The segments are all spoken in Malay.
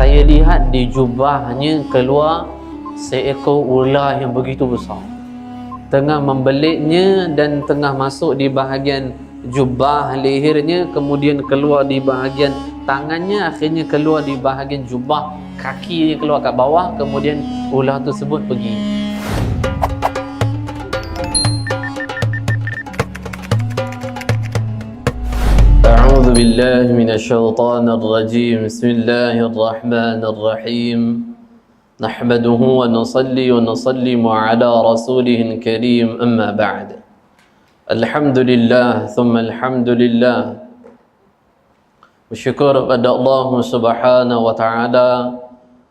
saya lihat di jubahnya keluar seekor ular yang begitu besar, tengah membeliknya dan tengah masuk di bahagian jubah lehernya, kemudian keluar di bahagian tangannya, akhirnya keluar di bahagian jubah, kaki dia keluar kat bawah, kemudian ular tersebut pergi. A'udzu billahi minasyaitonir rajim. Bismillahirrahmanirrahim. Nahmaduhu wa nusalli wa nusallimu ala rasulihil karim, amma ba'd. Alhamdulillah, thumma alhamdulillah. Bersyukur kepada Allah Subhanahu wa taala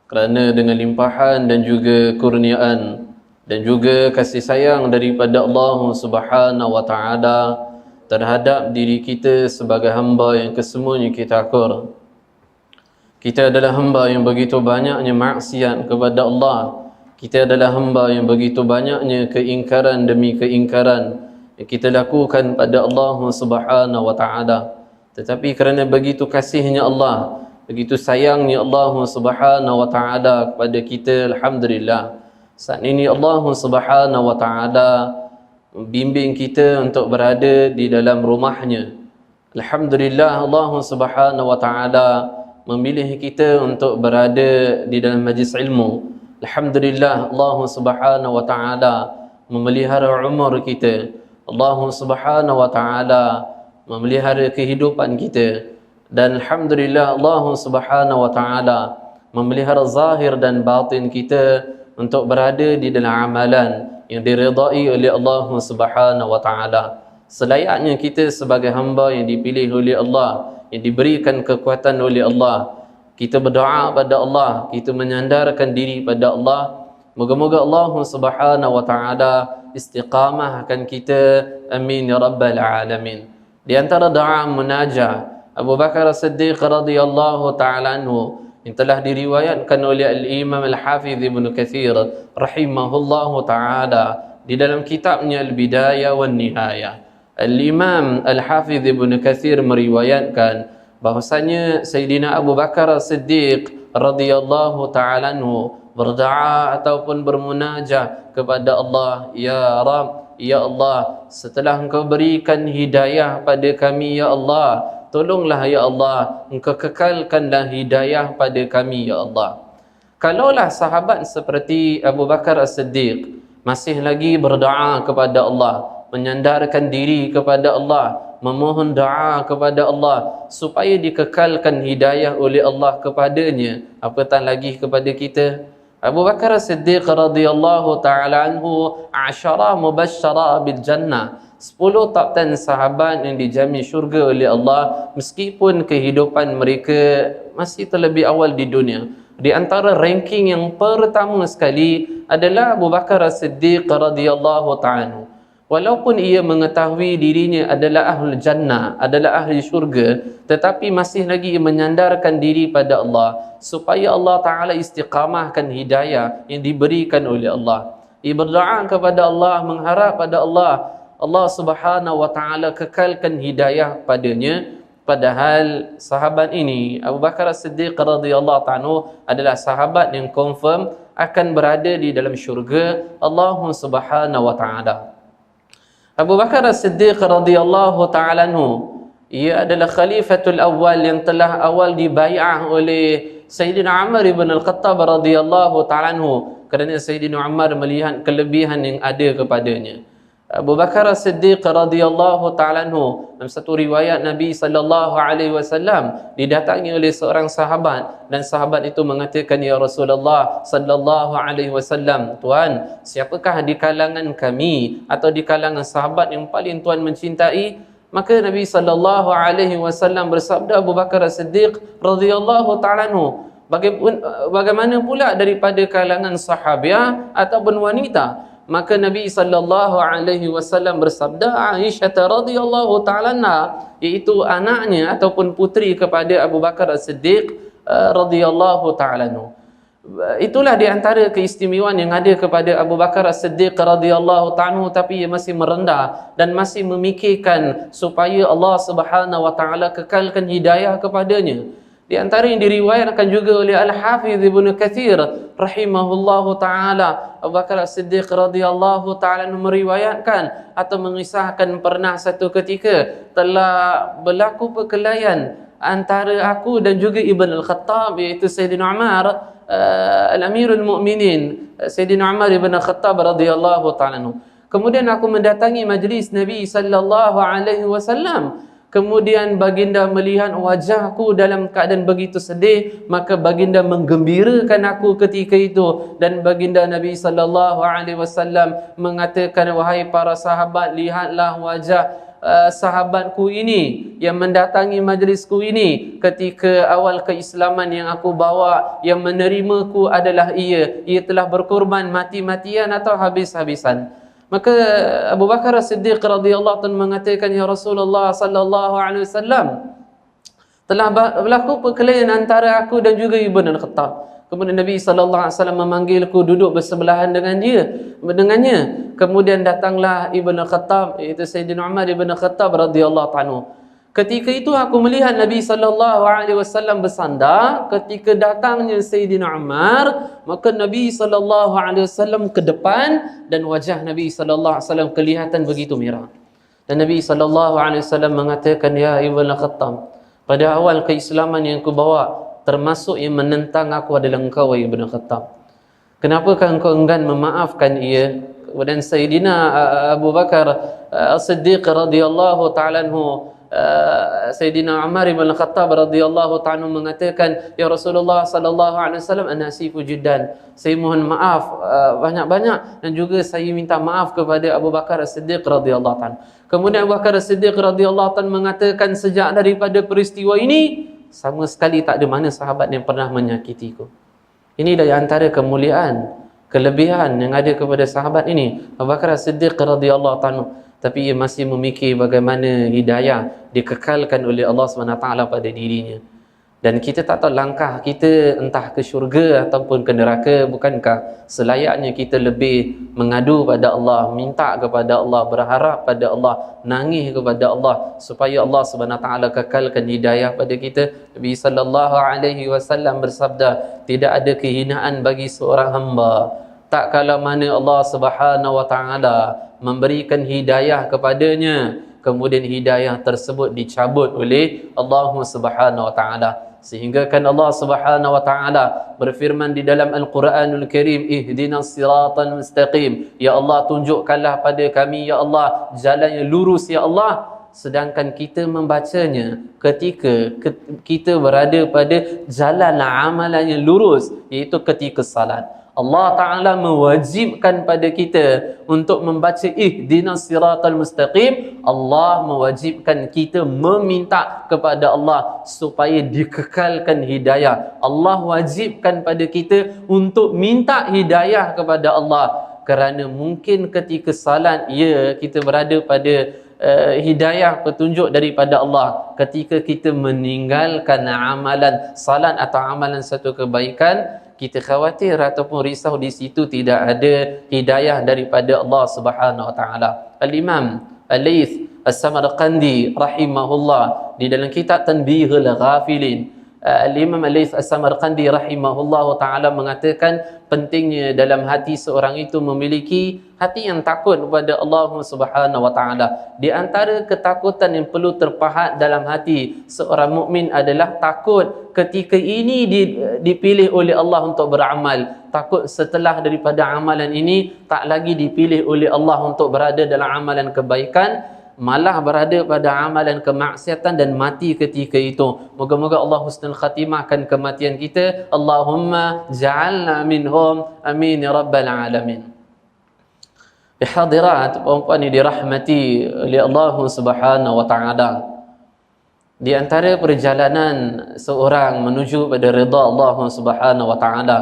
kerana dengan limpahan dan juga kurniaan dan juga kasih sayang daripada Allah Subhanahu wa taala terhadap diri kita sebagai hamba yang kesemuanya kita akur. Kita adalah hamba yang begitu banyaknya maksiat kepada Allah. Kita adalah hamba yang begitu banyaknya keingkaran demi keingkaran yang kita lakukan pada Allah Subhanahu wa taala. Tetapi kerana begitu kasihnya Allah, begitu sayangnya Allah Subhanahu wa taala kepada kita, alhamdulillah, saat ini Allah Subhanahu wa taala membimbing kita untuk berada di dalam rumahnya. Alhamdulillah, Allah Subhanahu wa taala memilih kita untuk berada di dalam majlis ilmu. Alhamdulillah, Allah Subhanahu wa taala memelihara umur kita. Allah Subhanahu wa taala memelihara kehidupan kita, dan alhamdulillah Allah Subhanahu wa taala memelihara zahir dan batin kita untuk berada di dalam amalan yang diridai oleh Allah Subhanahu wa taala. Selayaknya kita sebagai hamba yang dipilih oleh Allah, yang diberikan kekuatan oleh Allah, kita berdoa pada Allah, kita menyandarkan diri pada Allah. Moga-moga Allah Subhanahu wa taala istiqamahkan kita, amin ya rabbal alamin. Di antara doa munajah Abu Bakar As-Siddiq radhiyallahu taala anhu yang telah diriwayatkan oleh Al-Imam Al-Hafiz Ibn Katsir rahimahullahu taala di dalam kitabnya Al-Bidayah wan Nihayah. Al-Imam Al-Hafiz Ibn Katsir meriwayatkan bahwasanya Sayyidina Abu Bakar As-Siddiq radhiyallahu taala anhu berdoa ataupun bermunajah kepada Allah, ya Rabb, ya Allah, setelah Engkau berikan hidayah pada kami, ya Allah, tolonglah ya Allah, Engkau kekalkanlah hidayah pada kami, ya Allah. Kalaulah sahabat seperti Abu Bakar As-Siddiq masih lagi berdoa kepada Allah, menyandarkan diri kepada Allah, memohon doa kepada Allah supaya dikekalkan hidayah oleh Allah kepadanya, apatah lagi kepada kita. Abu Bakar As-Siddiq radhiyallahu taala anhu asyara mubasysyara bil jannah, 10 top 10 sahabat yang dijamin syurga oleh Allah meskipun kehidupan mereka masih terlebih awal di dunia. Di antara ranking yang pertama sekali adalah Abu Bakar As-Siddiq radhiyallahu taala. Walaupun ia mengetahui dirinya adalah ahlul jannah, adalah ahli syurga, tetapi masih lagi ia menyandarkan diri pada Allah supaya Allah Ta'ala istiqamahkan hidayah yang diberikan oleh Allah. Ia berdoa kepada Allah, mengharap pada Allah, Allah Subhanahu wa Ta'ala kekalkan hidayah padanya. Padahal sahabat ini, Abu Bakar As-Siddiq radhiyallahu ta'ala, adalah sahabat yang confirm akan berada di dalam syurga Allah Subhanahu wa Ta'ala. Abu Bakar As-Siddiq radhiyallahu ta'ala anhu, ia adalah khalifatul awal yang telah awal dibai'ah oleh Sayyidina Umar ibn Al-Khattab radhiyallahu ta'ala anhu, kerana Sayyidina Umar melihat kelebihan yang ada kepadanya. Abu Bakar As-Siddiq radhiyallahu ta'ala anhu, dalam satu riwayat Nabi sallallahu alaihi wasallam didatangi oleh seorang sahabat, dan sahabat itu mengatakan, ya Rasulullah sallallahu alaihi wasallam, Tuan, siapakah di kalangan kami atau di kalangan sahabat yang paling Tuan mencintai? Maka Nabi sallallahu alaihi wasallam bersabda, Abu Bakar As-Siddiq radhiyallahu ta'ala anhu, bagaimana pula daripada kalangan sahabiah ataupun wanita? Maka Nabi sallallahu alaihi wasallam bersabda, Aisyah radhiyallahu ta'ala anha, iaitu anaknya ataupun puteri kepada Abu Bakar As-Siddiq radhiyallahu ta'ala anhu. Itulah di antara keistimewaan yang ada kepada Abu Bakar As-Siddiq radhiyallahu ta'ala anhu, tapi ia masih merendah dan masih memikirkan supaya Allah Subhanahu wa taala kekalkan hidayah kepadanya. Di antara yang diriwayatkan juga oleh Al-Hafidh Ibnu Katsir rahimahullahu taala, Abu Bakar As-Siddiq radhiyallahu taala meriwayatkan atau mengisahkan pernah satu ketika telah berlaku perkelahian antara aku dan juga Ibn Al-Khattab, iaitu Sayyidina Umar, Al-Amirul Mukminin Sayyidina Umar Ibn Al-Khattab radhiyallahu taala. Kemudian aku mendatangi majlis Nabi sallallahu alaihi wasallam. Kemudian baginda melihat wajahku dalam keadaan begitu sedih, maka baginda menggembirakan aku ketika itu, dan baginda Nabi sallallahu alaihi wasallam mengatakan, wahai para sahabat, lihatlah wajah sahabatku ini yang mendatangi majlisku ini ketika awal keislaman yang aku bawa, yang menerimaku adalah ia telah berkorban mati-matian atau habis-habisan. Maka Abu Bakar As-Siddiq radhiyallahu anhu mengatakan, ya Rasulullah sallallahu alaihi wasallam, telah berlaku perkelahian antara aku dan juga Ibn Al-Khattab. Kemudian Nabi sallallahu alaihi wasallam memanggilku duduk bersebelahan dengannya. Kemudian datanglah Ibn Al-Khattab, iaitu Sayyidina Umar Ibn Al-Khattab radhiyallahu anhu. Ketika itu aku melihat Nabi sallallahu alaihi wasallam bersandar. Ketika datangnya Sayyidina Umar, maka Nabi sallallahu alaihi wasallam ke depan dan wajah Nabi sallallahu alaihi wasallam kelihatan begitu merah. Dan Nabi sallallahu alaihi wasallam mengatakan, ya Ibn Al-Khattab, pada awal keislaman yang aku bawa, termasuk yang menentang aku adalah engkau, Ibn Al-Khattab. Kenapakah engkau enggan memaafkan ia? Dan Sayyidina Abu Bakar As-Siddiq radhiyallahu ta'ala anhu, Sayyidina Umar ibn Khattab radhiyallahu ta'ala mengatakan, ya Rasulullah sallallahu alaihi wasallam, ana asifu jiddan, saya mohon maaf banyak-banyak, dan juga saya minta maaf kepada Abu Bakar As-Siddiq radhiyallahu ta'ala. Kemudian Abu Bakar As-Siddiq radhiyallahu ta'ala mengatakan, sejak daripada peristiwa ini sama sekali tak ada mana sahabat yang pernah menyakitiku. Ini dari antara kemuliaan, kelebihan yang ada kepada sahabat ini, Abu Bakar As-Siddiq radhiyallahu ta'ala. Tapi ia masih memikir bagaimana hidayah dikekalkan oleh Allah SWT pada dirinya. Dan kita tak tahu langkah kita entah ke syurga ataupun ke neraka. Bukankah selayaknya kita lebih mengadu pada Allah, minta kepada Allah, berharap pada Allah, nangis kepada Allah supaya Allah SWT kekalkan hidayah pada kita. Nabi sallallahu alaihi wasallam bersabda, tidak ada kehinaan bagi seorang hamba tak kala mana Allah Subhanahu wa taala memberikan hidayah kepadanya, kemudian hidayah tersebut dicabut oleh Allah Subhanahu wa taala. Sehingga kan Allah Subhanahu wa taala berfirman di dalam Al-Quranul Karim, ihdinas siratal mustaqim, ya Allah tunjukkanlah pada kami ya Allah jalan yang lurus ya Allah. Sedangkan kita membacanya ketika kita berada pada jalan amalan yang lurus, iaitu ketika salat. Allah Ta'ala mewajibkan pada kita untuk membaca ihdinas siratal mustaqim. Allah mewajibkan kita meminta kepada Allah supaya dikekalkan hidayah. Allah wajibkan pada kita untuk minta hidayah kepada Allah. Kerana mungkin ketika salat, ya, kita berada pada hidayah petunjuk daripada Allah. Ketika kita meninggalkan amalan salat atau amalan satu kebaikan, kita khawatir ataupun risau di situ tidak ada hidayah daripada Allah Subhanahu wa taala. Al-Imam Al-Laits As-Samarqandi rahimahullah di dalam kitab Tanbihul Ghafilin, Al-Imam Al-Laits As-Samarqandi rahimahullah taala mengatakan pentingnya dalam hati seorang itu memiliki hati yang takut kepada Allah Subhanahu wa taala. Di antara ketakutan yang perlu terpahat dalam hati seorang mukmin adalah takut ketika ini dipilih oleh Allah untuk beramal. Takut setelah daripada amalan ini tak lagi dipilih oleh Allah untuk berada dalam amalan kebaikan, malah berada pada amalan kemaksiatan dan mati ketika itu. Moga-moga Allah husnul khatimahkan kematian kita. Allahumma ja'alna minhum, amin ya rabbal alamin. Hadirat puan-puan yang dirahmati oleh Allah Subhanahu wa taala, di antara perjalanan seorang menuju pada redha Allah Subhanahu wa taala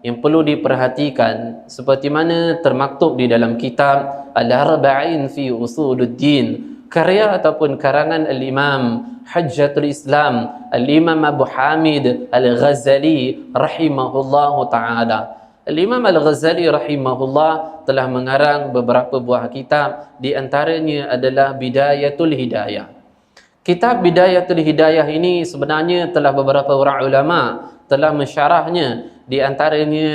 yang perlu diperhatikan, seperti mana termaktub di dalam kitab Al-Arba'in fi Usuluddin, karya ataupun karangan Al-Imam Hujjatul Islam Al-Imam Abu Hamid Al-Ghazali rahimahullahu ta'ala. Al-Imam Al-Ghazali rahimahullah telah mengarang beberapa buah kitab, di antaranya adalah Bidayatul Hidayah. Kitab Bidayatul Hidayah ini sebenarnya telah beberapa orang ulama telah mensyarahnya. Di antaranya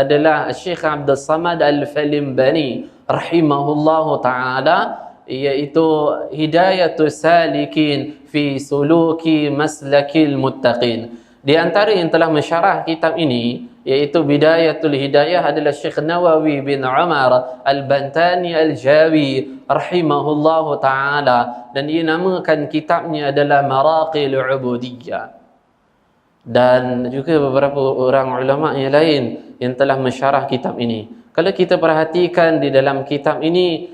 adalah Syekh Abdul Samad Al-Falimbani rahimahullahu taala, iaitu Hidayatul Salikin fi Suluki Maslakil Muttaqin. Di antara yang telah mensyarah kitab ini iaitu Bidayatul Hidayah adalah Syekh Nawawi bin Umar Al-Bantani Al-Jawi rahimahullahu taala, dan dia namakan kitabnya adalah Maraqil Ubudiyah. Dan juga beberapa orang ulama yang lain yang telah mensyarah kitab ini. Kalau kita perhatikan di dalam kitab ini,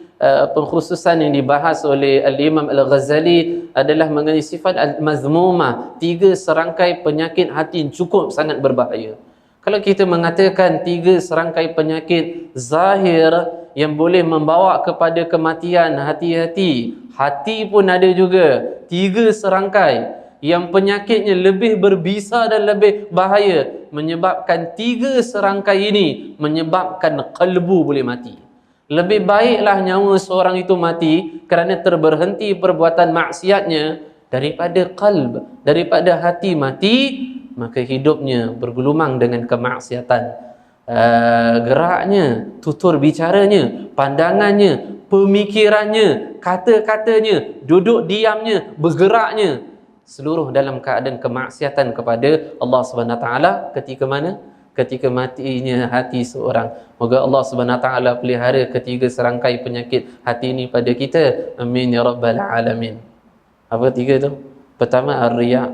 pengkhususan yang dibahas oleh Al-Imam Al-Ghazali adalah mengenai sifat Al-Mazmumah, 3 serangkai penyakit hati yang cukup sangat berbahaya. Kalau kita mengatakan 3 serangkai penyakit zahir yang boleh membawa kepada kematian, hati-hati. Hati pun ada juga 3 serangkai yang penyakitnya lebih berbisa dan lebih bahaya. Menyebabkan 3 serangkai ini menyebabkan kalbu boleh mati. Lebih baiklah nyawa seorang itu mati kerana terberhenti perbuatan maksiatnya daripada qalb, daripada hati mati, maka hidupnya bergelumang dengan kemaksiatan. Geraknya, tutur bicaranya, pandangannya, pemikirannya, kata-katanya, duduk diamnya, bergeraknya, seluruh dalam keadaan kemaksiatan kepada Allah Subhanahu taala. Ketika mana? Ketika matinya hati seorang. Moga Allah Subhanahu taala pelihara 3 serangkai penyakit hati ini pada kita. Amin ya rabbal alamin. Apa 3 tu? Pertama ar-riya,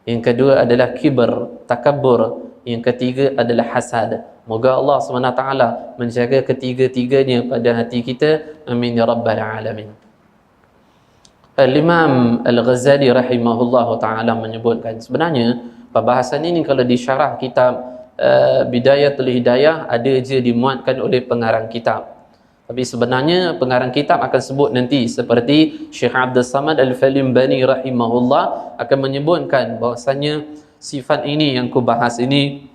yang kedua adalah kibr, takabbur, yang ketiga adalah hasad. Moga Allah Subhanahu taala menjaga ketiga-tiganya pada hati kita. Amin ya rabbal alamin. Al-Imam Al-Ghazali rahimahullahu ta'ala menyebutkan, sebenarnya pembahasan ini kalau disyarah kitab Bidayatul Hidayah ada je dimuatkan oleh pengarang kitab. Tapi sebenarnya pengarang kitab akan sebut nanti, seperti Syekh Abdul Samad Al-Falimbani rahimahullah akan menyebutkan bahwasanya sifat ini yang ku bahas ini,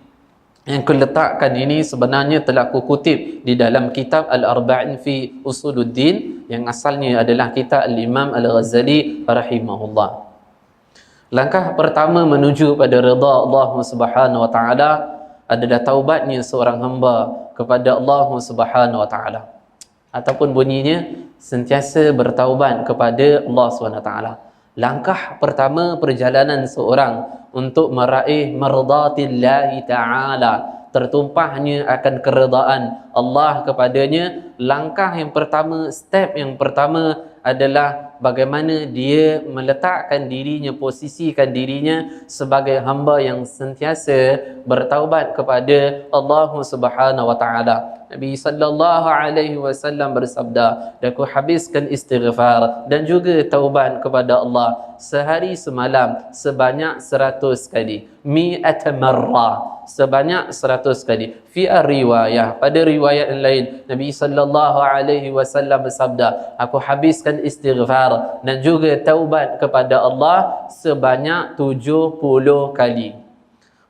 yang ku letakkan ini, sebenarnya telah ku kutip di dalam kitab Al-Arba'in fi Usuluddin yang asalnya adalah kitab Al-Imam Al-Ghazali rahimahullah. Langkah pertama menuju pada redha Allah Subhanahu wa taala adalah taubatnya seorang hamba kepada Allah Subhanahu wa taala, ataupun bunyinya sentiasa bertaubat kepada Allah Subhanahu wa taala. Langkah pertama perjalanan seorang untuk meraih mardatillahi ta'ala, tertumpahnya akan keredaan Allah kepadanya. Langkah yang pertama, step yang pertama adalah bagaimana dia meletakkan dirinya, posisikan dirinya sebagai hamba yang sentiasa bertaubat kepada Allah Subhanahu wa taala. Nabi sallallahu alaihi wasallam bersabda, "Aku habiskan istighfar dan juga taubat kepada Allah sehari semalam sebanyak 100 kali. Mi'at marrah, sebanyak 100 kali." Fi riwayah, pada riwayat yang lain, Nabi sallallahu alaihi wasallam bersabda, "Aku habiskan istighfar dan juga taubat kepada Allah sebanyak 70 kali."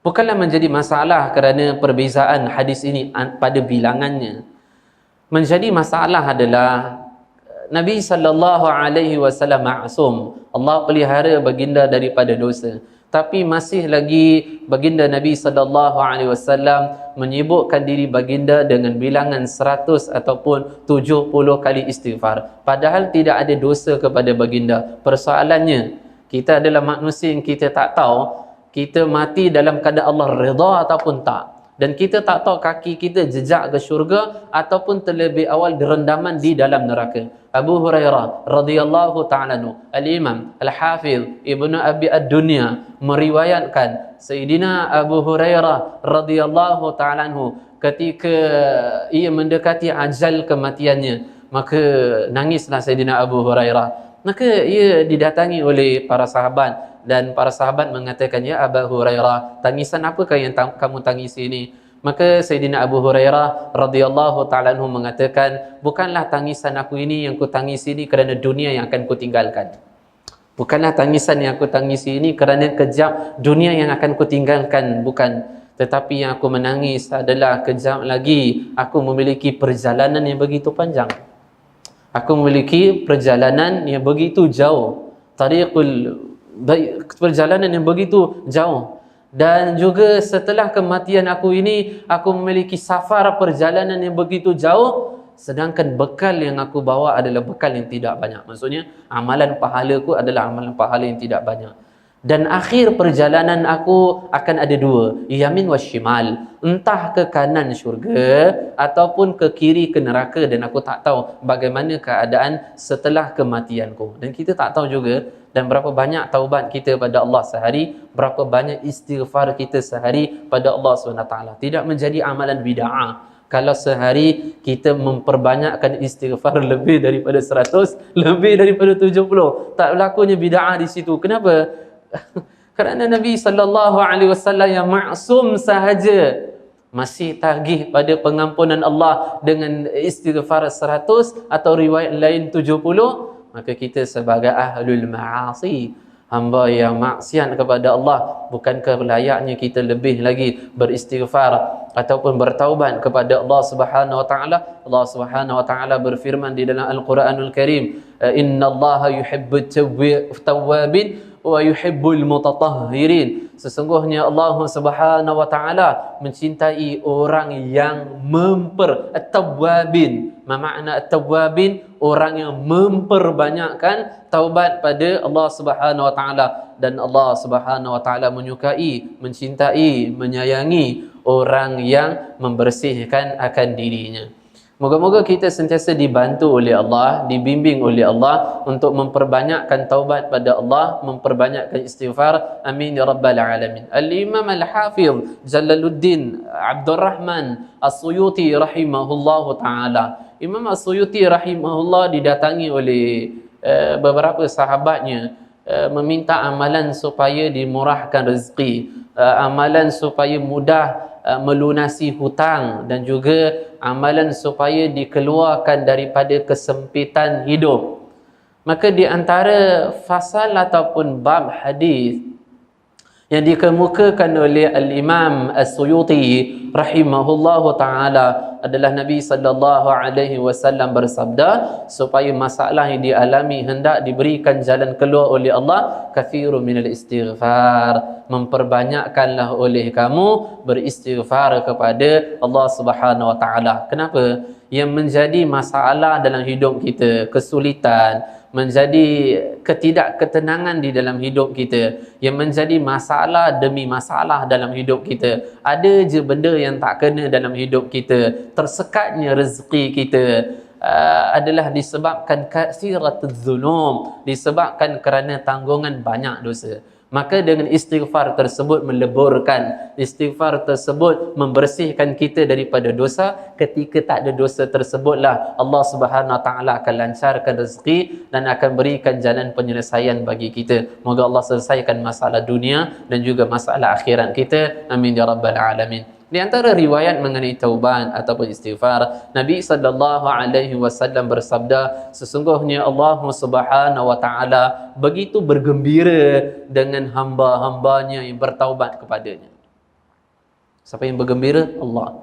Bukanlah menjadi masalah kerana perbezaan hadis ini pada bilangannya. Menjadi masalah adalah Nabi sallallahu alaihi wasallam maksum. Allah pelihara baginda daripada dosa. Tapi masih lagi baginda Nabi sallallahu alaihi wasallam menyibukkan diri baginda dengan bilangan 100 ataupun 70 kali istighfar. Padahal tidak ada dosa kepada baginda. Persoalannya, kita adalah manusia yang kita tak tahu kita mati dalam keadaan Allah redha ataupun tak. Dan kita tak tahu kaki kita jejak ke syurga ataupun terlebih awal direndaman di dalam neraka. Abu Hurairah radhiyallahu ta'ala anhu, Al-Imam Al-Hafiz Ibnu Abi Ad-Dunya meriwayatkan Sayyidina Abu Hurairah radhiyallahu ta'ala anhu ketika ia mendekati ajal kematiannya, maka nangislah Sayyidina Abu Hurairah. Maka ia didatangi oleh para sahabat dan para sahabat mengatakan, "Ya Abu Hurairah, tangisan apakah yang kamu tangisi ini?" Maka Sayyidina Abu Hurairah radhiyallahu ta'ala anhu mengatakan, "Bukanlah tangisan aku ini yang ku tangisi ini kerana dunia yang akan ku tinggalkan. Bukanlah tangisan yang aku tangisi ini kerana kejap dunia yang akan ku tinggalkan, bukan. Tetapi yang aku menangis adalah kejap lagi aku memiliki perjalanan yang begitu panjang. Aku memiliki perjalanan yang begitu jauh. perjalanan yang begitu jauh. Dan juga setelah kematian aku ini, aku memiliki safar perjalanan yang begitu jauh, sedangkan bekal yang aku bawa adalah bekal yang tidak banyak. Maksudnya amalan pahalaku adalah amalan pahala yang tidak banyak. Dan akhir perjalanan aku akan ada dua, yamin wa shimal, entah ke kanan syurga ataupun ke kiri ke neraka, dan aku tak tahu bagaimana keadaan setelah kematianku. Dan kita tak tahu juga dan berapa banyak taubat kita pada Allah sehari, berapa banyak istighfar kita sehari pada Allah SWT. Tidak menjadi amalan bid'ah kalau sehari kita memperbanyakkan istighfar lebih daripada 100, lebih daripada 70. Tak berlakunya bid'ah di situ. Kenapa? Kerana Nabi SAW yang maksum sahaja masih tagih pada pengampunan Allah dengan istighfar 100 atau riwayat lain 70, maka kita sebagai ahlul ma'asi, hamba yang maksiat kepada Allah, bukankah layaknya kita lebih lagi beristighfar ataupun bertaubat kepada Allah Subhanahu wa taala? Allah Subhanahu wa taala berfirman di dalam Al-Quranul Karim, innallaha yuhibbut tawwabin wa yuhibbul mutatahhirin. Sesungguhnya Allah Subhanahu wa taala mencintai orang yang at-tawwabin. Ma makna at-tawwabin? Orang yang memperbanyakkan taubat pada Allah Subhanahu wa taala. Dan Allah Subhanahu wa taala menyukai, mencintai, menyayangi orang yang membersihkan akan dirinya. Moga-moga kita sentiasa dibantu oleh Allah, dibimbing oleh Allah untuk memperbanyakkan taubat pada Allah, memperbanyakkan istighfar. Amin ya rabbal alamin. Al-Imam Al-Hafiz Jalaluddin Abdul Rahman As-Suyuti rahimahullahu taala. Imam As-Suyuti rahimahullah didatangi oleh beberapa sahabatnya, meminta amalan supaya dimurahkan rezeki, amalan supaya mudah melunasi hutang, dan juga amalan supaya dikeluarkan daripada kesempitan hidup. Maka di antara fasal ataupun bab hadis yang dikemukakan oleh Al-Imam As-Suyuti rahimahullahu taala adalah Nabi sallallahu alaihi wasallam bersabda, supaya masalah yang dialami hendak diberikan jalan keluar oleh Allah, kathiru minal istighfar, memperbanyakkanlah oleh kamu beristighfar kepada Allah Subhanahu wa taala. Kenapa? Yang menjadi masalah dalam hidup kita, kesulitan, menjadi ketidakketenangan di dalam hidup kita, yang menjadi masalah demi masalah dalam hidup kita, ada je benda yang tak kena dalam hidup kita, tersekatnya rezeki kita, adalah disebabkan katsiratuz zulum, disebabkan kerana tanggungan banyak dosa. Maka dengan istighfar tersebut meleburkan, istighfar tersebut membersihkan kita daripada dosa. Ketika tak ada dosa tersebutlah Allah Subhanahu wa taala akan lancarkan rezeki dan akan berikan jalan penyelesaian bagi kita. Moga Allah selesaikan masalah dunia dan juga masalah akhirat kita. Amin ya rabbal alamin. Di antara riwayat mengenai taubat ataupun istighfar, Nabi sallallahu alaihi wasallam bersabda, sesungguhnya Allah Subhanahu wa taala begitu bergembira dengan hamba-hambanya yang bertaubat kepadanya. Siapa yang bergembira? Allah.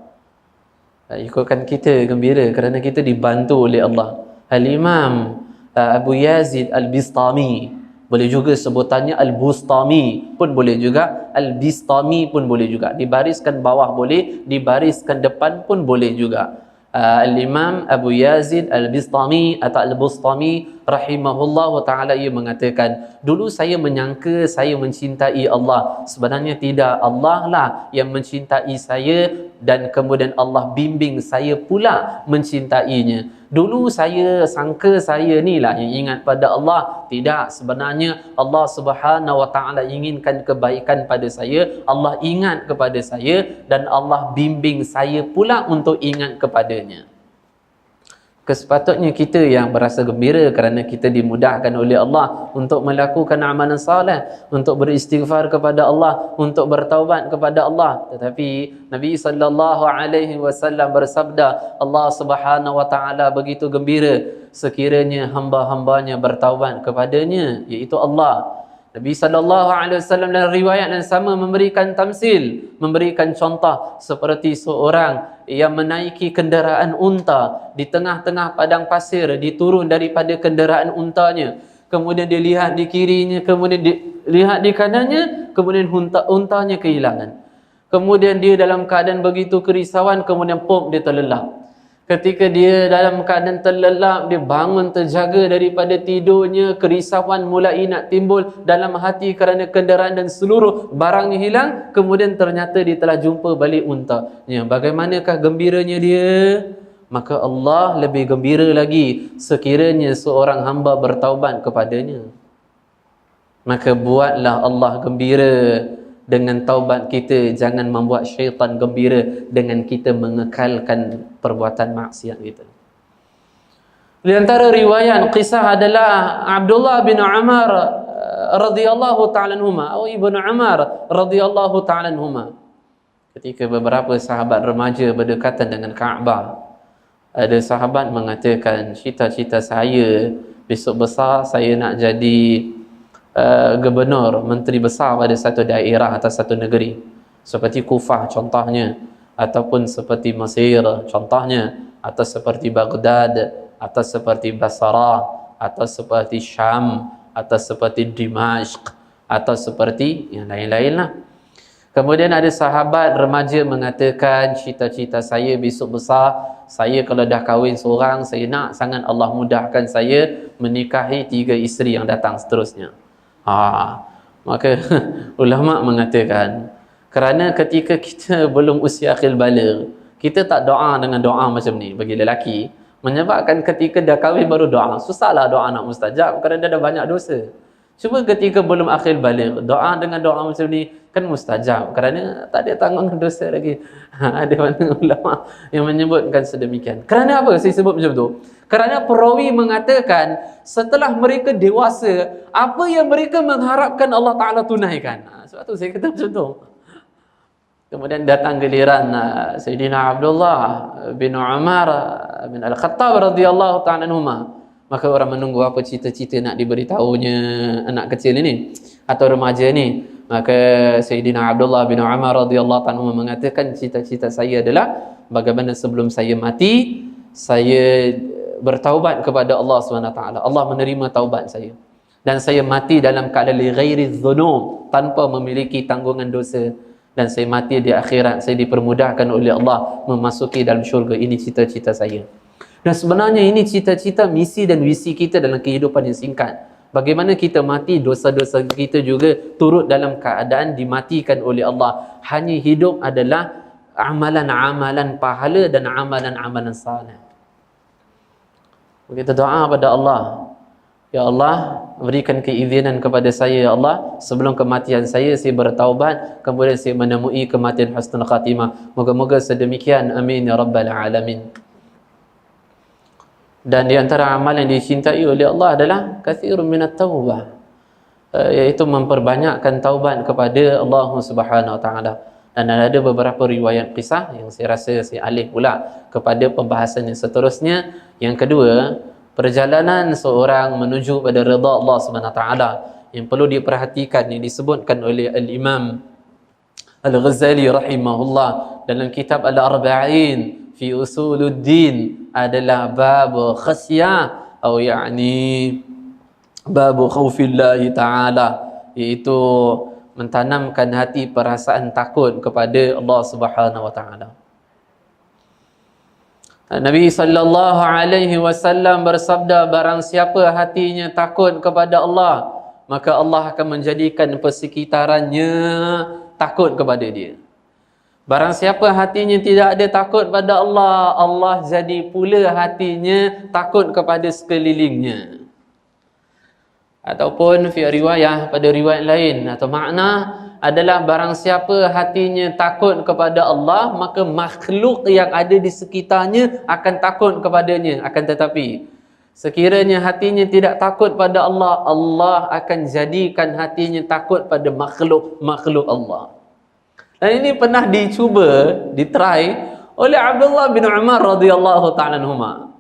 Ikutkan kita gembira kerana kita dibantu oleh Allah. Al-Imam Abu Yazid Al-Bistami, boleh juga sebutannya Al-Bustami pun boleh juga, Al-Bistami pun boleh juga, dibariskan bawah boleh, dibariskan depan pun boleh juga. Al-Imam Abu Yazid Al-Bistami atau Al-Bustami rahimahullah ta'ala, ia mengatakan, dulu saya menyangka saya mencintai Allah. Sebenarnya tidak, Allah lah yang mencintai saya dan kemudian Allah bimbing saya pula mencintainya. Dulu saya sangka saya ni lah yang ingat pada Allah. Tidak, sebenarnya Allah Subhanahu wa taala inginkan kebaikan pada saya, Allah ingat kepada saya dan Allah bimbing saya pula untuk ingat kepadanya. Kesepatutnya kita yang berasa gembira kerana kita dimudahkan oleh Allah untuk melakukan amalan salih, untuk beristighfar kepada Allah, untuk bertaubat kepada Allah. Tetapi Nabi sallallahu alaihi wasallam bersabda, Allah Subhanahu wa taala begitu gembira sekiranya hamba-hambanya bertaubat kepadanya, iaitu Allah. Nabi sallallahu alaihi wasallam dalam riwayat yang sama memberikan tamsil, memberikan contoh seperti seorang yang menaiki kenderaan unta di tengah-tengah padang pasir, diturun daripada kenderaan untanya. kemudian dia lihat di kirinya, kemudian dia lihat di kanannya, kemudian untanya kehilangan. Kemudian dia dalam keadaan begitu kerisauan, kemudian dia terlelap. Ketika dia dalam keadaan terlelap, dia bangun terjaga daripada tidurnya, kerisauan mulai nak timbul dalam hati kerana kenderaan dan seluruh barangnya hilang. Kemudian ternyata dia telah jumpa balik untanya. Bagaimanakah gembiranya dia? Maka Allah lebih gembira lagi sekiranya seorang hamba bertaubat kepadanya. Maka buatlah Allah gembira dengan taubat kita. Jangan membuat syaitan gembira dengan kita mengekalkan perbuatan maksiat kita. Di antara riwayat kisah adalah Abdullah bin Umar radhiyallahu ta'ala anhuma, atau Ibnu Umar radhiyallahu ta'ala anhuma. Ketika beberapa sahabat remaja berdekatan dengan Kaabah, ada sahabat mengatakan, cita-cita saya besok besar saya nak jadi gubernur, menteri besar pada satu daerah atau satu negeri, seperti Kufah contohnya, ataupun seperti Mesir contohnya, atau seperti Baghdad, atau seperti Basra, atau seperti Syam, atau seperti Dimashq, atau seperti yang lain-lain lah. Kemudian ada sahabat remaja mengatakan, cita-cita saya besok besar, saya kalau dah kahwin seorang, saya nak sangat Allah mudahkan saya menikahi 3 isteri yang datang seterusnya. Maka ulama mengatakan, kerana ketika kita belum usia akhil baligh, kita tak doa dengan doa macam ni bagi lelaki, menyebabkan ketika dah kahwin baru doa, susahlah doa nak mustajab kerana dia dah banyak dosa. Cuma ketika belum akhil baligh, doa dengan doa macam ni kan mustajab kerana tak ada tanggungan dosa lagi. Ada mana ulama yang menyebutkan sedemikian. Kerana apa saya sebut macam tu? Kerana perawi mengatakan setelah mereka dewasa, apa yang mereka mengharapkan Allah Ta'ala tunaikan. Sebab tu saya kata macam tu. Kemudian datang giliran Sayyidina Abdullah bin Umar bin Al-Khattab radhiyallahu ta'ala anhuma. Maka orang menunggu apa cita-cita nak diberitahunya anak kecil ini atau remaja ni. Maka Sayyidina Abdullah bin Umar radhiyallahu anhu mengatakan, cita-cita saya adalah bagaimana sebelum saya mati, saya bertaubat kepada Allah SWT. Allah menerima taubat saya. Dan saya mati dalam keadaan li ghairi dzunub, tanpa memiliki tanggungan dosa. Dan saya mati di akhirat, saya dipermudahkan oleh Allah memasuki dalam syurga. Ini cita-cita saya. Dan sebenarnya ini cita-cita, misi dan visi kita dalam kehidupan yang singkat. Bagaimana kita mati, dosa-dosa kita juga turut dalam keadaan dimatikan oleh Allah. Hanya hidup adalah amalan-amalan pahala dan amalan-amalan salih. Kita doa pada Allah, ya Allah, berikan keizinan kepada saya, ya Allah, sebelum kematian saya bertaubat, kemudian saya menemui kematian husnul khatimah. Moga-moga sedemikian, amin ya rabbal alamin. Dan di antara amalan yang dicintai oleh Allah adalah katsirun minat taubah, iaitu memperbanyakkan taubat kepada Allah Subhanahu wa taala. Dan ada beberapa riwayat kisah yang saya rasa saya alih pula kepada pembahasan yang seterusnya. Yang kedua, perjalanan seorang menuju pada redha Allah Subhanahu wa taala yang perlu diperhatikan, yang disebutkan oleh Al-Imam Al-Ghazali rahimahullah dalam kitab Al-Arba'in fi Usuluddin adalah bab khasyah atau yakni bab khaufillah taala, iaitu mentanamkan hati perasaan takut kepada Allah Subhanahu wa taala. Nabi sallallahu alaihi wasallam bersabda, barang siapa hatinya takut kepada Allah, maka Allah akan menjadikan persekitarannya takut kepada dia. Barang siapa hatinya tidak ada takut pada Allah, Allah jadi pula hatinya takut kepada sekelilingnya. Ataupun fi riwayah, pada riwayat lain atau makna adalah barang siapa hatinya takut kepada Allah, maka makhluk yang ada di sekitarnya akan takut kepadanya. Akan tetapi sekiranya hatinya tidak takut pada Allah, Allah akan jadikan hatinya takut pada makhluk Allah. Dan ini pernah dicuba, ditry oleh Abdullah bin Umar radhiyallahu ta'ala anhuma.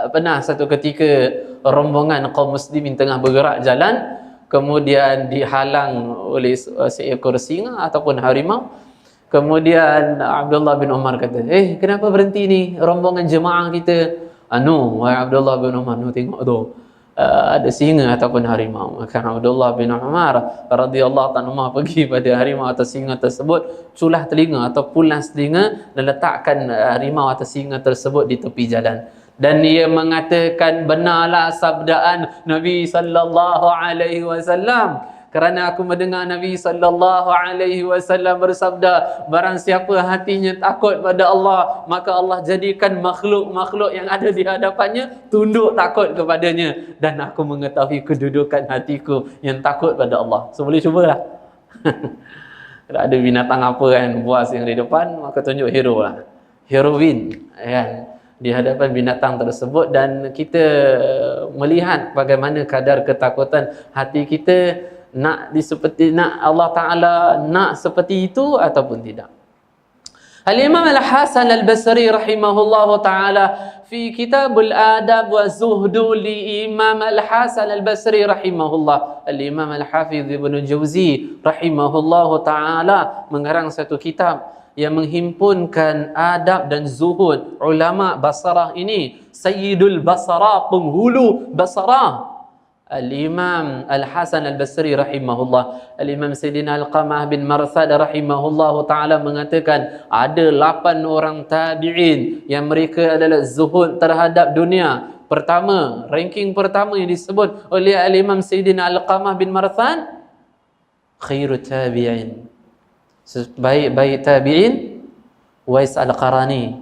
Pernah satu ketika rombongan kaum muslimin tengah bergerak jalan, kemudian dihalang oleh seekor singa ataupun harimau. Kemudian Abdullah bin Umar kata, kenapa berhenti ni rombongan jemaah kita? Wahai Abdullah bin Umar, tengok tu, ada singa ataupun harimau. Maka Abdullah bin Umar radhiyallahu anhu pergi pada harimau atau singa tersebut, culah telinga atau pulas telinga dan letakkan harimau atau singa tersebut di tepi jalan. Dan ia mengatakan, benarlah sabdaan Nabi sallallahu alaihi wasallam, kerana aku mendengar Nabi sallallahu alaihi wasallam bersabda, barang siapa hatinya takut pada Allah, maka Allah jadikan makhluk-makhluk yang ada di hadapannya tunduk takut kepadanya, dan aku mengetahui kedudukan hatiku yang takut pada Allah. So boleh cubalah. Kalau ada binatang apa kan buas yang di depan, maka tunjuk hero lah, heroin kan, di hadapan binatang tersebut, dan kita melihat bagaimana kadar ketakutan hati kita, nak Allah Ta'ala nak seperti itu ataupun tidak. Al-Imam Al-Hasan Al-Basri rahimahullahu ta'ala fi Kitabul Adab wa Zuhdu li Imam Al-Hasan Al-Basri rahimahullah, Al-Imam Al-Hafiz Ibn Jawzi rahimahullahu ta'ala mengarang satu kitab yang menghimpunkan adab dan zuhud ulama Basrah ini. Sayyidul Basrah, penghulu Basrah, Al-Imam Al-Hasan Al-Basri rahimahullah. Al-Imam Sayyidina Al-Qamah bin Marsad rahimahullah ta'ala mengatakan, ada 8 orang tabi'in yang mereka adalah zuhud terhadap dunia. Pertama, ranking pertama yang disebut oleh Al-Imam Sayyidina Al-Qamah bin Marsad, khairu tabi'in, sebaik-baik tabi'in, Uwais Al-Qarani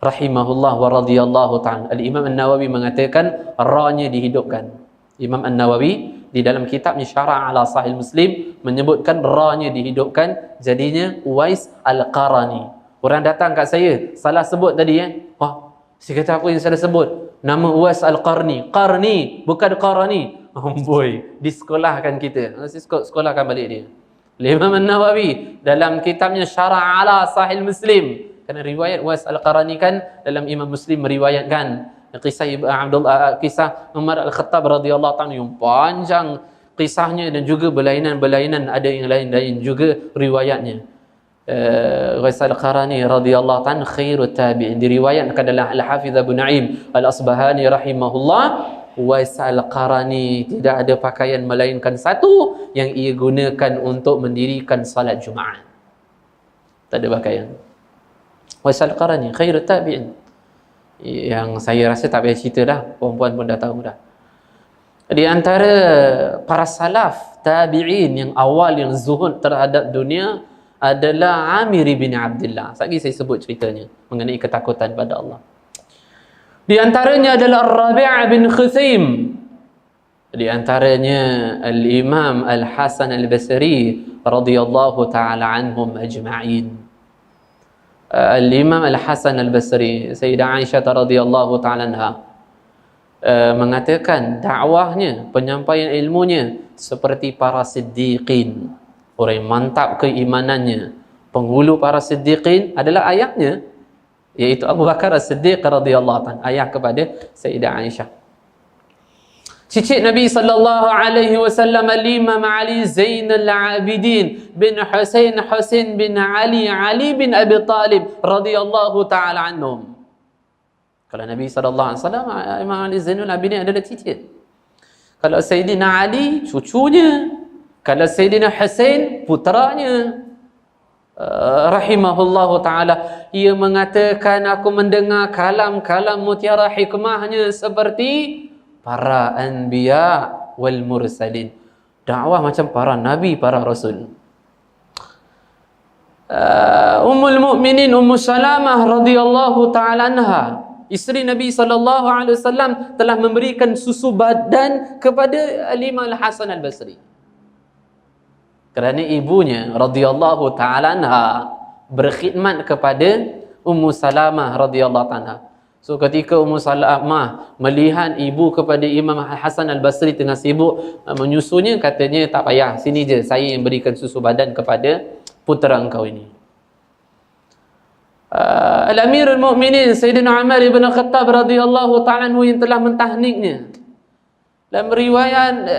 rahimahullah wa radhiyallahu ta'ala. Al-Imam An-Nawawi mengatakan ra-nya dihidupkan. Imam An-Nawawi di dalam kitabnya Syarah ala Sahih Muslim menyebutkan ra-nya dihidupkan, jadinya Uwais Al-Qarani. Orang datang kat saya, salah sebut tadi wah, saya kata apa yang salah sebut? Nama Uwais Al-Qarni, Qarni bukan Qarani. Amboi, disekolahkan kita. Sekolahkan balik dia. Imam An-Nawawi dalam kitabnya Syarah ala Sahih Muslim, kerana riwayat Uwais Al-Qarani kan dalam Imam Muslim meriwayatkan kisah Umar Al-Khattab radhiyallahu ta'ala yang panjang kisahnya, dan juga berlainan-berlainan, ada yang lain-lain juga riwayatnya. Uwais Al-Qarani radhiyallahu ta'ala khairut tabi'in, diriwayatkan dalam Al-Hafiz Abu Naim Al-Asbahani rahimahullah, Uwais Al-Qarani tidak ada pakaian melainkan satu yang ia gunakan untuk mendirikan salat Jumaat. Tak ada pakaian. Uwais Al-Qarani khairut tabi'in, yang saya rasa tak payah cerita dah, perempuan pun dah tahu dah. Di antara para salaf tabi'in yang awal yang zuhud terhadap dunia adalah Amir bin Abdullah. Sekali saya sebut ceritanya mengenai ketakutan pada Allah. Di antaranya adalah Rabi' bin Khusaim. Di antaranya Al-Imam Al-Hasan Al-Basri radhiyallahu ta'ala anhum ajma'in. Al-Imam Al-Hasan Al-Basri, Sayyidah Aisyah radhiyallahu ta'ala anha mengatakan dakwahnya, penyampaian ilmunya seperti para siddiqin, orang yang mantap keimanannya. Penghulu para siddiqin adalah ayahnya, iaitu Abu Bakar As-Siddiq radhiyallahu ta'ala, ayah kepada Sayyidah Aisyah. Cicit Nabi sallallahu alaihi wasallam Al-Imam Ali Zainal Abidin bin Husain bin Ali bin Abi Talib radhiyallahu ta'ala anhum. Kalau Nabi sallallahu alaihi wasallam, Imam Ali Zainal Abidin adalah cicit. Kalau Sayyidina Ali, cucunya. Kalau Sayyidina Husain, putranya. Rahimahullahu ta'ala, ia mengatakan, aku mendengar kalam-kalam mutiara hikmahnya seperti para anbiya wal mursalin. Dakwah macam para nabi, para rasul. Ummul Mukminin Ummu Salamah radhiyallahu ta'ala anha, isteri Nabi sallallahu alaihi wasallam, telah memberikan susu badan kepada Al-Imam Al-Hasan Al-Basri. Kerana ibunya radhiyallahu ta'ala anha berkhidmat kepada Ummu Salamah radhiyallahu ta'ala. So ketika Ummu Salamah melihat ibu kepada Imam Hasan Al-Basri tengah sibuk menyusunya, katanya, tak payah, sini je, saya yang berikan susu badan kepada putera engkau ini. Al-Amirul Mukminin Sayyidina Umar ibn Khattab radhiyallahu ta'ala anhu yang telah mentahniknya, Dalam riwayat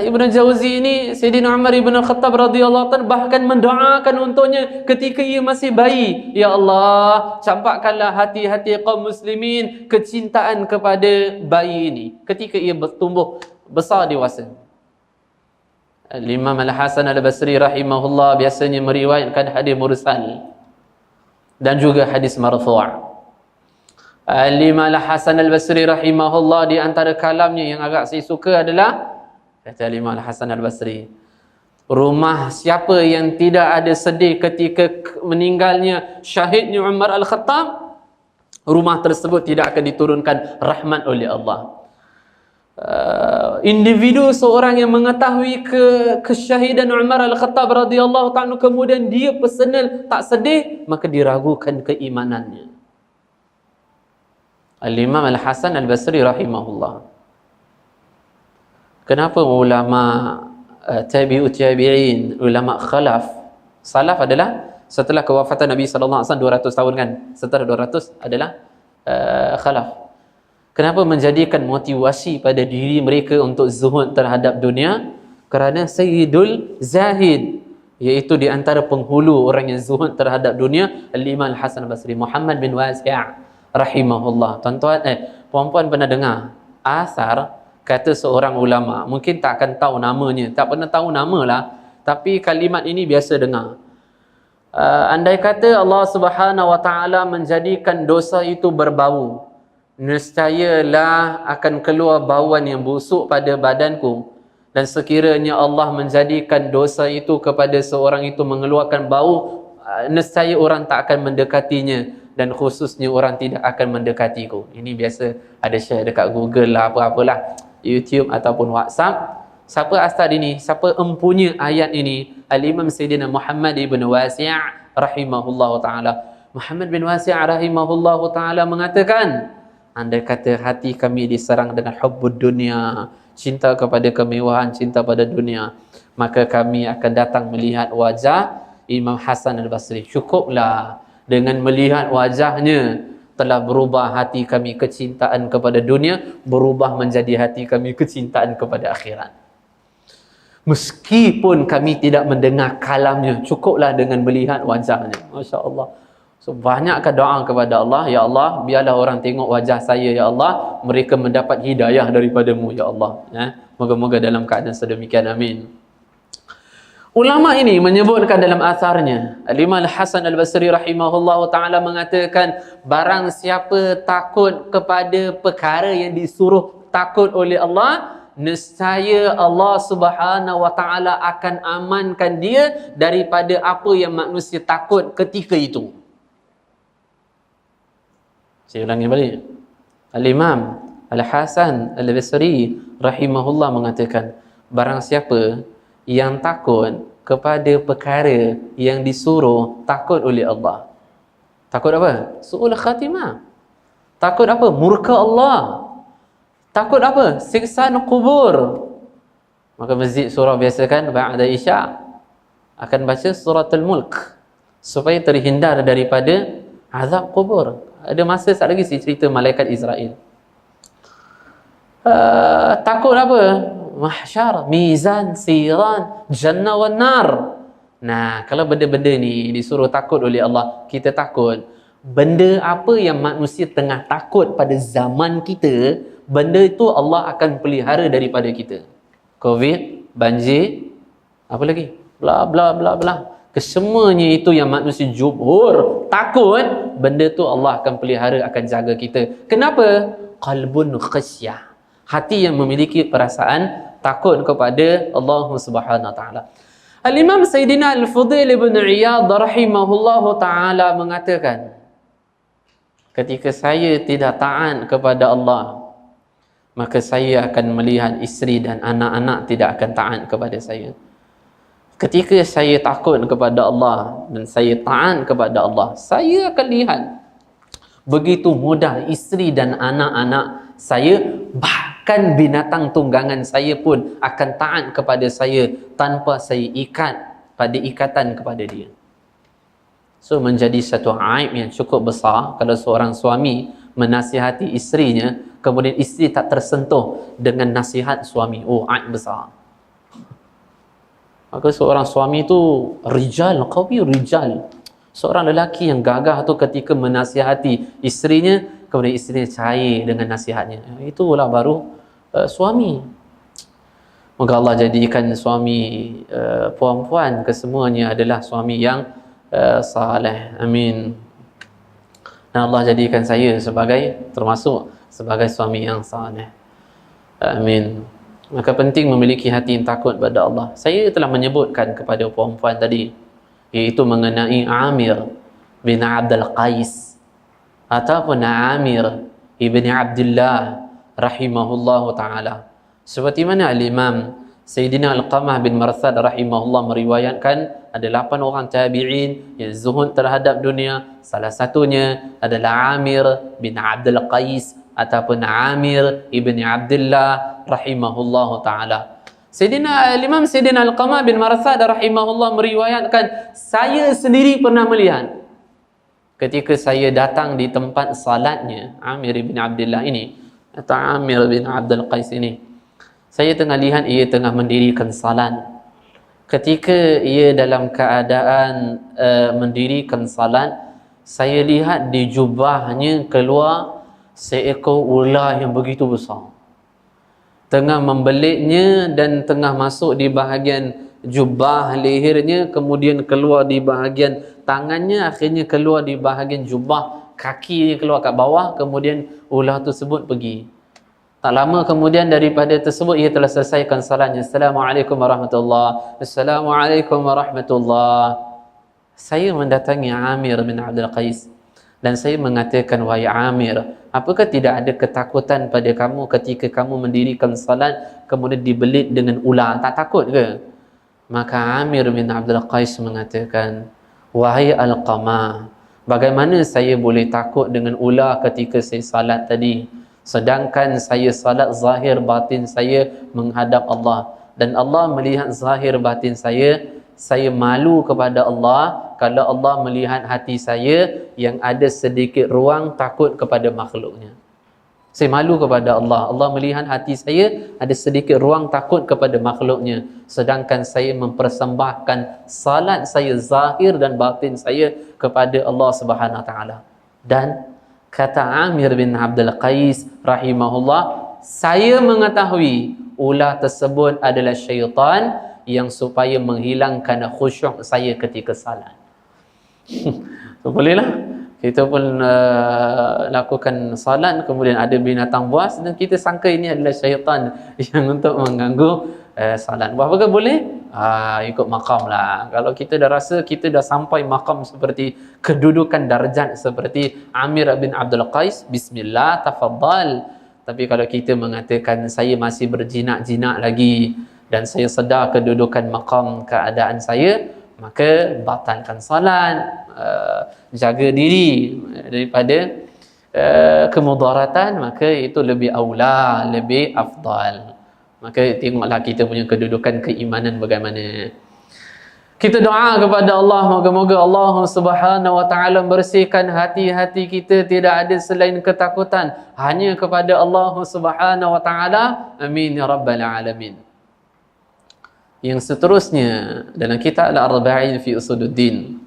Ibn Jauzi ini, Sayyidina Umar Ibn Khattab radhiyallahu anhu bahkan mendoakan untuknya ketika ia masih bayi, ya Allah, campakkanlah hati-hati kaum muslimin kecintaan kepada bayi ini ketika ia bertumbuh besar dewasa. Imam Al-Hasan Al-Basri rahimahullah biasanya meriwayatkan hadis mursal dan juga hadis marfu'. Imam Al-Hasan Al-Basri rahimahullah, di antara kalamnya yang agak saya suka adalah, kata Imam Al-Hasan Al-Basri, rumah siapa yang tidak ada sedih ketika meninggalnya syahidnya Umar Al-Khattab, rumah tersebut tidak akan diturunkan rahmat oleh Allah. Individu seorang yang mengetahui kesyahidan Umar Al-Khattab radhiyallahu ta'ala kemudian dia personal tak sedih, maka diragukan keimanannya. Al-Imam Al-Hasan Al-Basri rahimahullah. Kenapa ulama tabi'ut tabi'in, ulama khalaf, salaf adalah setelah kewafatan Nabi sallallahu alaihi wasallam 200 tahun kan, setelah 200 adalah khalaf. Kenapa menjadikan motivasi pada diri mereka untuk zuhud terhadap dunia? Kerana Sayyidul Zahid, iaitu di antara penghulu orang yang zuhud terhadap dunia, Al-Imam Al-Hasan Al-Basri, Muhammad bin Wasi' rahimahullah. Tuan-tuan, puan-puan pernah dengar asar kata seorang ulama, mungkin tak akan tahu namanya, tak pernah tahu nama lah, tapi kalimat ini biasa dengar. Andai kata Allah Subhanahu wa ta'ala menjadikan dosa itu berbau, nescayalah akan keluar bauan yang busuk pada badanku, dan sekiranya Allah menjadikan dosa itu kepada seorang itu mengeluarkan bau, nescaya orang tak akan mendekatinya, dan khususnya orang tidak akan mendekatiku. Ini biasa ada share dekat Google lah, apa-apalah, YouTube ataupun WhatsApp. Siapa asal ini? Siapa empunya ayat ini? Al-Imam Sayyidina Muhammad ibn Wasi' rahimahullahu ta'ala. Muhammad bin Wasi' rahimahullahu ta'ala mengatakan, andai kata hati kami diserang dengan hubbud dunia, cinta kepada kemewahan, cinta pada dunia, maka kami akan datang melihat wajah Imam Hasan Al-Basri. Cukuplah dengan melihat wajahnya telah berubah hati kami kecintaan kepada dunia, berubah menjadi hati kami kecintaan kepada akhirat. Meskipun kami tidak mendengar kalamnya, cukuplah dengan melihat wajahnya. Masya Allah. So, banyakkan doa kepada Allah, ya Allah, biarlah orang tengok wajah saya, ya Allah, mereka mendapat hidayah daripadamu, ya Allah. Moga-moga dalam keadaan sedemikian, amin. Ulama ini menyebutkan dalam asarnya, Al-Imam Al-Hasan Al-Basri rahimahullah ta'ala mengatakan, barang siapa takut kepada perkara yang disuruh takut oleh Allah, nescaya Allah Subhanahu wa ta'ala akan amankan dia daripada apa yang manusia takut ketika itu. Saya ulangi balik. Al-Imam Al-Hasan Al-Basri rahimahullah mengatakan, barang siapa yang takut kepada perkara yang disuruh takut oleh Allah. Takut apa? Su'ul khatimah. Takut apa? Murka Allah. Takut apa? Siksaan kubur. Maka masjid surah biasa kan, ba'da isya' akan baca suratul mulk supaya terhindar daripada azab kubur. Ada masa sekali lagi saya cerita malaikat Israel. Takut apa? Mahsyar, mizan, siran, jannah wan nar. Nah, kalau benda-benda ni disuruh takut oleh Allah, kita takut. Benda apa yang manusia tengah takut pada zaman kita, benda itu Allah akan pelihara daripada kita. Covid, banjir, apa lagi? Bla bla bla bla. Kesemuanya itu yang manusia jumhur takut, benda tu Allah akan pelihara, akan jaga kita. Kenapa? Qalbun khasyah. Hati yang memiliki perasaan takut kepada Allah Subhanahu wa ta'ala. Al-Imam Sayyidina Al-Fudail ibn Iyad rahimahullahu ta'ala mengatakan, ketika saya tidak taat kepada Allah, maka saya akan melihat isteri dan anak-anak tidak akan taat kepada saya. Ketika saya takut kepada Allah dan saya taat kepada Allah, saya akan lihat begitu mudah isteri dan anak-anak saya, bahkan binatang tunggangan saya pun akan taat kepada saya tanpa saya ikat pada ikatan kepada dia. So, menjadi satu aib yang cukup besar kalau seorang suami menasihati isterinya kemudian isteri tak tersentuh dengan nasihat suami. Oh, aib besar. Maka seorang suami tu rijal, qawi rijal. Seorang lelaki yang gagah tu ketika menasihati isterinya, kemudian isterinya cair dengan nasihatnya. Itulah baru suami. Moga Allah jadikan suami puan-puan kesemuanya adalah suami yang saleh. Amin. Dan Allah jadikan saya termasuk sebagai suami yang saleh. Amin. Maka penting memiliki hati yang takut pada Allah. Saya telah menyebutkan kepada puan-puan tadi, iaitu mengenai Amir bin Abdul Qais ataupun Amir ibn Abdullah rahimahullahu ta'ala. Seperti mana Al-Imam Sayyidina Al-Qamah bin Marsad rahimahullah meriwayatkan, ada 8 orang tabi'in yang zuhud terhadap dunia. Salah satunya adalah Amir bin Abdul Qais ataupun Amir ibn Abdullah rahimahullahu ta'ala. Imam Sayyidina Al-Qamah bin Marsad rahimahullah meriwayatkan, saya sendiri pernah melihat ketika saya datang di tempat salatnya Amir bin Abdullah ini atau Amir bin Abdul Qais ini. Saya tengah lihat ia tengah mendirikan salat. Ketika ia dalam keadaan mendirikan salat, saya lihat di jubahnya keluar seekor ular yang begitu besar, tengah membelitnya dan tengah masuk di bahagian jubah lehernya, kemudian keluar di bahagian tangannya, akhirnya keluar di bahagian jubah, kaki dia keluar kat bawah, kemudian ular tersebut pergi. Tak lama kemudian daripada tersebut ia telah selesaikan salatnya. Assalamualaikum warahmatullahi. Assalamualaikum warahmatullahi. Saya mendatangi Amir bin Abdul Qais dan saya mengatakan, wahai Amir, apakah tidak ada ketakutan pada kamu ketika kamu mendirikan salat kemudian dibelit dengan ular? Tak takut ke? Maka Amir bin Abdul Qais mengatakan, wahai Al-Qamah, bagaimana saya boleh takut dengan ular ketika saya salat tadi? Sedangkan saya salat zahir batin saya menghadap Allah, dan Allah melihat zahir batin saya. Saya malu kepada Allah kalau Allah melihat hati saya yang ada sedikit ruang takut kepada makhluknya. Saya malu kepada Allah. Allah melihat hati saya ada sedikit ruang takut kepada makhluknya. Sedangkan saya mempersembahkan salat saya zahir dan batin saya kepada Allah Subhanahu Wa Taala. Dan kata Amir bin Abdul Qais rahimahullah, saya mengetahui ular tersebut adalah syaitan yang supaya menghilangkan khusyuk saya ketika salat. Bolehlah kita pun lakukan salat, kemudian ada binatang buas dan kita sangka ini adalah syaitan yang untuk mengganggu salat. Apakah boleh? Ikut maqam lah. Kalau kita dah rasa kita dah sampai maqam seperti kedudukan darjat seperti Amir bin Abdul Qais, bismillah, tafaddal. Tapi kalau kita mengatakan saya masih berjinak-jinak lagi dan saya sedar kedudukan maqam keadaan saya, maka batalkan salat, jaga diri daripada kemudaratan, maka itu lebih aula, lebih afdal. Maka tengoklah kita punya kedudukan keimanan bagaimana. Kita doa kepada Allah, moga-moga Allah Subhanahu Wa Taala bersihkan hati-hati kita, tidak ada selain ketakutan, hanya kepada Allah Subhanahu Wa Taala. Amin ya rabbal alamin. Yang seterusnya dalam kitab Al-Arba'in fi Usuluddin.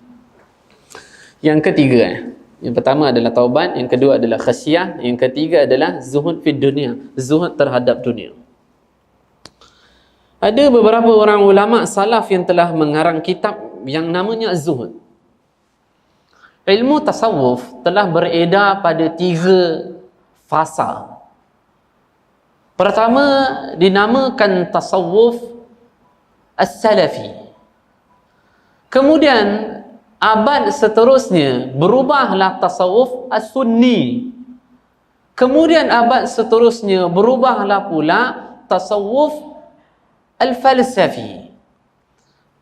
Yang ketiga, yang pertama adalah taubat, yang kedua adalah khasyah, yang ketiga adalah zuhud fi dunia, zuhud terhadap dunia. Ada beberapa orang ulama salaf yang telah mengarang kitab yang namanya Az-Zuhud. Ilmu tasawuf telah beredar pada 3 fasa. Pertama dinamakan tasawuf As-Salafi. Kemudian abad seterusnya berubahlah tasawuf As-Sunni. Kemudian abad seterusnya berubahlah pula tasawuf Al-Falsafi.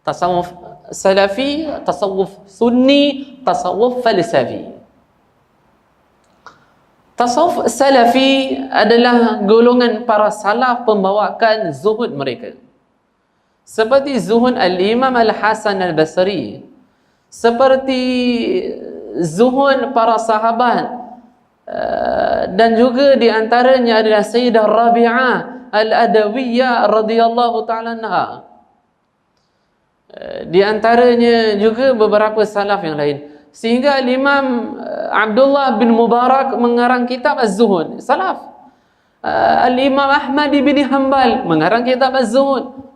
Tasawuf Salafi, tasawuf Sunni, tasawuf Falsafi. Tasawuf Salafi adalah golongan para salaf pembawakan zuhud mereka. Seperti zuhud Al-Imam Al-Hasan Al-Basri, seperti zuhud para sahabat dan juga di antaranya adalah Sayyidah Rabi'ah Al-Adawiyah radhiyallahu ta'ala anha. Di antaranya juga beberapa salaf yang lain. Sehingga Imam Abdullah bin Mubarak mengarang kitab Az-Zuhud, salaf. Al-Imam Ahmad bin Hanbal mengarang kitab Az-Zuhud.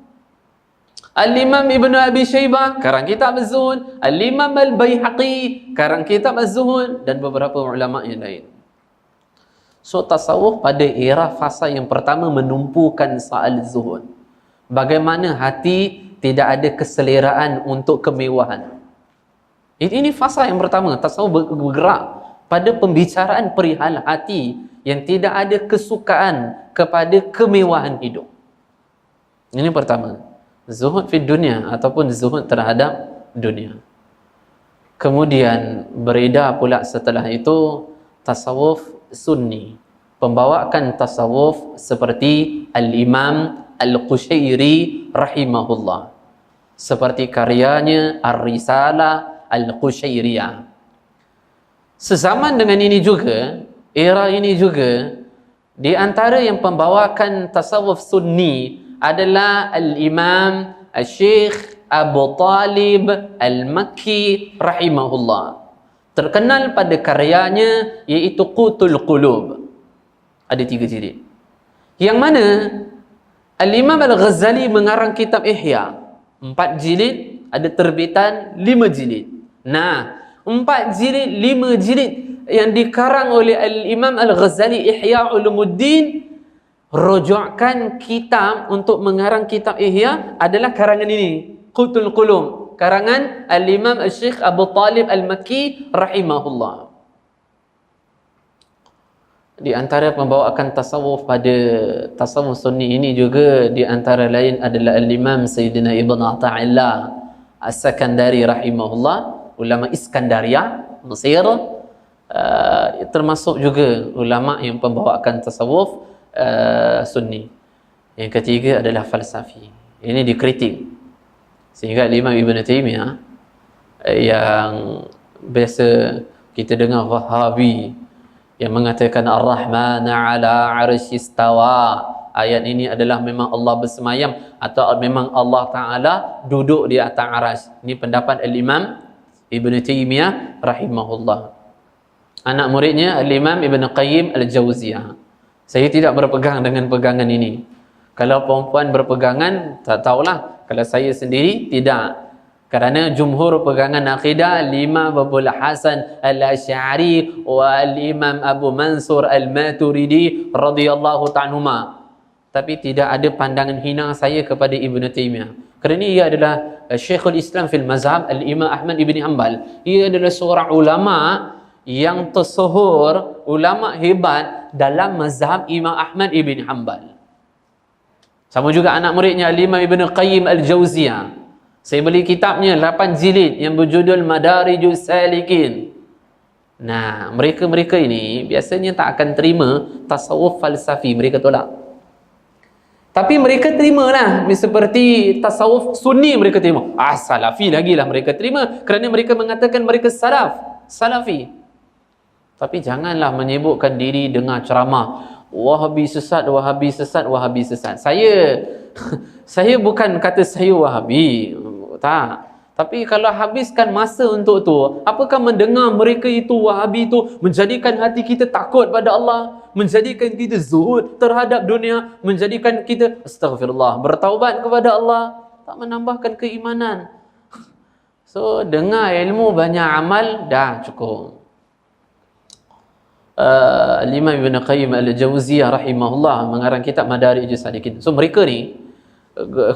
Al-Imam Ibn Abi Shaybah karang kitab Az-Zuhud. Al-Imam Al-Baihaqi karang kitab Az-Zuhud, dan beberapa ulama yang lain. So tasawuf pada era fasa yang pertama menumpukan soal zuhud. Bagaimana hati tidak ada keseleraan untuk kemewahan. Ini fasa yang pertama. Tasawuf bergerak pada pembicaraan perihal hati yang tidak ada kesukaan kepada kemewahan hidup. Ini pertama. Zuhud fi dunia ataupun zuhud terhadap dunia. Kemudian beredar pula setelah itu tasawuf sunni. Pembawakan tasawuf seperti Al-Imam Al-Qushairi rahimahullah. Seperti karyanya Ar-Risalah Al-Qushairiyah. Sezaman dengan ini juga, era ini juga, di antara yang pembawakan tasawuf sunni adalah Al-Imam Al-Syekh Abu Talib Al-Makki rahimahullah. Terkenal pada karyanya iaitu Qutul Qulub. Ada 3 jilid. Yang mana Al-Imam Al-Ghazali mengarang kitab Ihya. 4 jilid, ada terbitan 5 jilid. Nah, 4 jilid, 5 jilid yang dikarang oleh Al-Imam Al-Ghazali Ihya Ulumuddin, rujukkan kitab untuk mengarang kitab Ihya adalah karangan ini, Qutul Qulub, karangan Al-Imam Al-Syekh Abu Talib Al-Makki rahimahullah. Di antara pembawakan tasawuf pada tasawuf sunni ini juga di antara lain adalah Al-Imam Sayyidina Ibn Ata'illah As-Sakandari rahimahullah, ulama Iskandaria, Mesir. Termasuk juga ulama yang pembawakan tasawuf sunni. Yang ketiga adalah falsafi. Ini dikritik. Sehingga Imam Ibn Taymiyah yang biasa kita dengar Wahhabi yang mengatakan Ar-Rahman 'ala 'arsy istawa. Ayat ini adalah memang Allah bersemayam atau memang Allah Ta'ala duduk di atas arsy. Ini pendapat Al-Imam Ibn Taymiyah rahimahullah. Anak muridnya Al-Imam Ibn Qayyim Al-Jauziyah. Saya tidak berpegang dengan pegangan ini. Kalau perempuan berpegangan, tak tahulah. Kalau saya sendiri, tidak. Kerana jumhur pegangan akidah Imam Abul Hasan Al-Asy'ari wa Al-Imam Abu Mansur Al-Maturidi radhiyallahu ta'ala. Tapi tidak ada pandangan hina saya kepada Ibn Taymiyah. Kerana ia adalah Syekhul Islam fil Mazhab Al-Imam Ahmad Ibn Hanbal. Ia adalah seorang ulama yang tersohor, ulama hebat dalam mazhab Imam Ahmad Ibn Hanbal. Sama juga anak muridnya Al-Imam Ibn Qayyim Al-Jauziyah. Saya beli kitabnya 8 jilid yang berjudul Madarijus Salikin. Nah, mereka-mereka ini biasanya tak akan terima tasawuf falsafi, mereka tolak. Tapi mereka terimalah, seperti tasawuf sunni mereka terima. Salafi lagi lah mereka terima kerana mereka mengatakan mereka salafi. Tapi janganlah menyebutkan diri dengan ceramah Wahabi sesat, Wahabi sesat, Wahabi sesat. Saya bukan kata saya Wahabi, tak. Tapi kalau habiskan masa untuk tu, apakah mendengar mereka itu Wahabi itu menjadikan hati kita takut pada Allah, menjadikan kita zuhud terhadap dunia, menjadikan kita astaghfirullah, bertaubat kepada Allah, tak menambahkan keimanan. So, dengar ilmu banyak amal dah cukup. Imam Ibn Qayyim Al-Jauziyah rahimahullah mengarang kitab Madarijus Salikin. So mereka ni,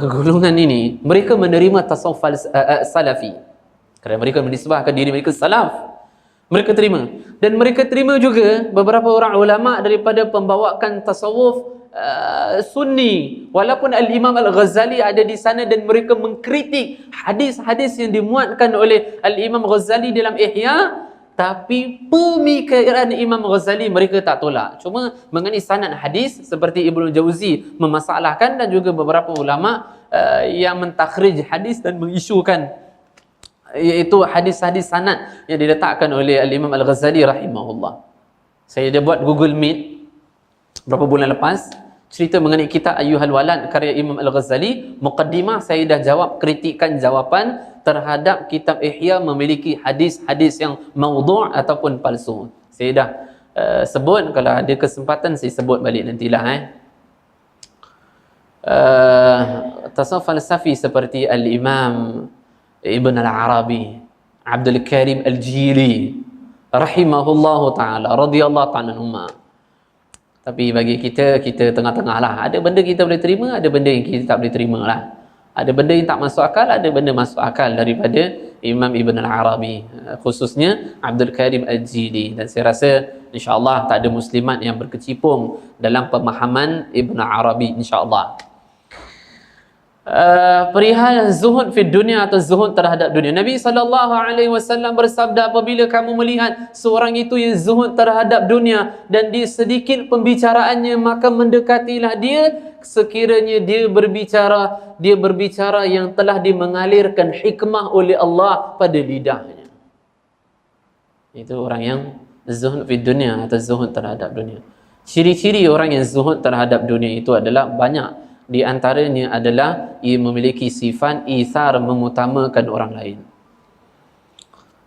golongan ini, mereka menerima tasawuf salafi kerana mereka menisbahkan diri mereka salaf. Mereka terima. Dan mereka terima juga beberapa orang ulama daripada pembawakan tasawuf sunni. Walaupun Al-Imam Al-Ghazali ada di sana dan mereka mengkritik hadis-hadis yang dimuatkan oleh Al-Imam Ghazali dalam Ihya, tapi pemikiran Imam Ghazali mereka tak tolak. Cuma mengenai sanad hadis seperti Ibnu Jauzi memasalahkan, dan juga beberapa ulama yang mentakhrij hadis dan mengisukan iaitu hadis-hadis sanad yang diletakkan oleh Al-Imam Al-Ghazali rahimahullah. Saya dah buat Google Meet berapa bulan lepas, cerita mengenai kitab Ayyuhal Walad karya Imam Al-Ghazali. Muqaddimah saya dah jawab kritikan jawapan terhadap kitab Ihya memiliki hadis-hadis yang maudhu' ataupun palsu. Saya dah sebut, kalau ada kesempatan saya sebut balik nantilah. Tasawuf falsafi seperti Al-Imam Ibn Al-Arabi, Abdul Karim Al-Jili rahimahullahu ta'ala, radiyallahu ta'ala anhuma. Tapi bagi kita tengah-tengah lah. Ada benda kita boleh terima, ada benda yang kita tak boleh terima lah. Ada benda yang tak masuk akal, ada benda masuk akal daripada Imam Ibn Al-Arabi, khususnya Abdul Karim Al-Jili. Dan saya rasa insyaAllah tak ada muslimat yang berkecimpung dalam pemahaman Ibn Arabi, insyaAllah. Perihal zuhud fi dunia atau zuhud terhadap dunia, Nabi SAW bersabda, apabila kamu melihat seorang itu yang zuhud terhadap dunia dan dia sedikit pembicaraannya, maka mendekatilah dia sekiranya dia berbicara yang telah dimengalirkan hikmah oleh Allah pada lidahnya. Itu orang yang zuhud fi dunia atau zuhud terhadap dunia. Ciri-ciri orang yang zuhud terhadap dunia itu adalah banyak. Di antaranya adalah ia memiliki sifat ithar, mengutamakan orang lain.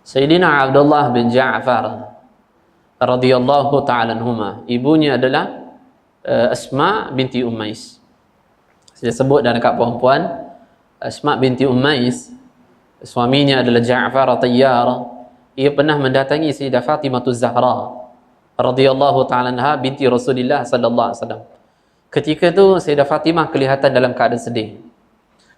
Sayyidina Abdullah bin Ja'far radhiyallahu ta'ala anhuma, ibunya adalah Asma binti Ummais. Saya sebut dah dekat perempuan, Asma binti Ummais, suaminya adalah Ja'far At-Tayyar. Ia pernah mendatangi Sayyidah Fatimah Az-Zahra radhiyallahu ta'ala anha binti Rasulullah sallallahu alaihi wasallam. Ketika tu Sayyidah Fatimah kelihatan dalam keadaan sedih.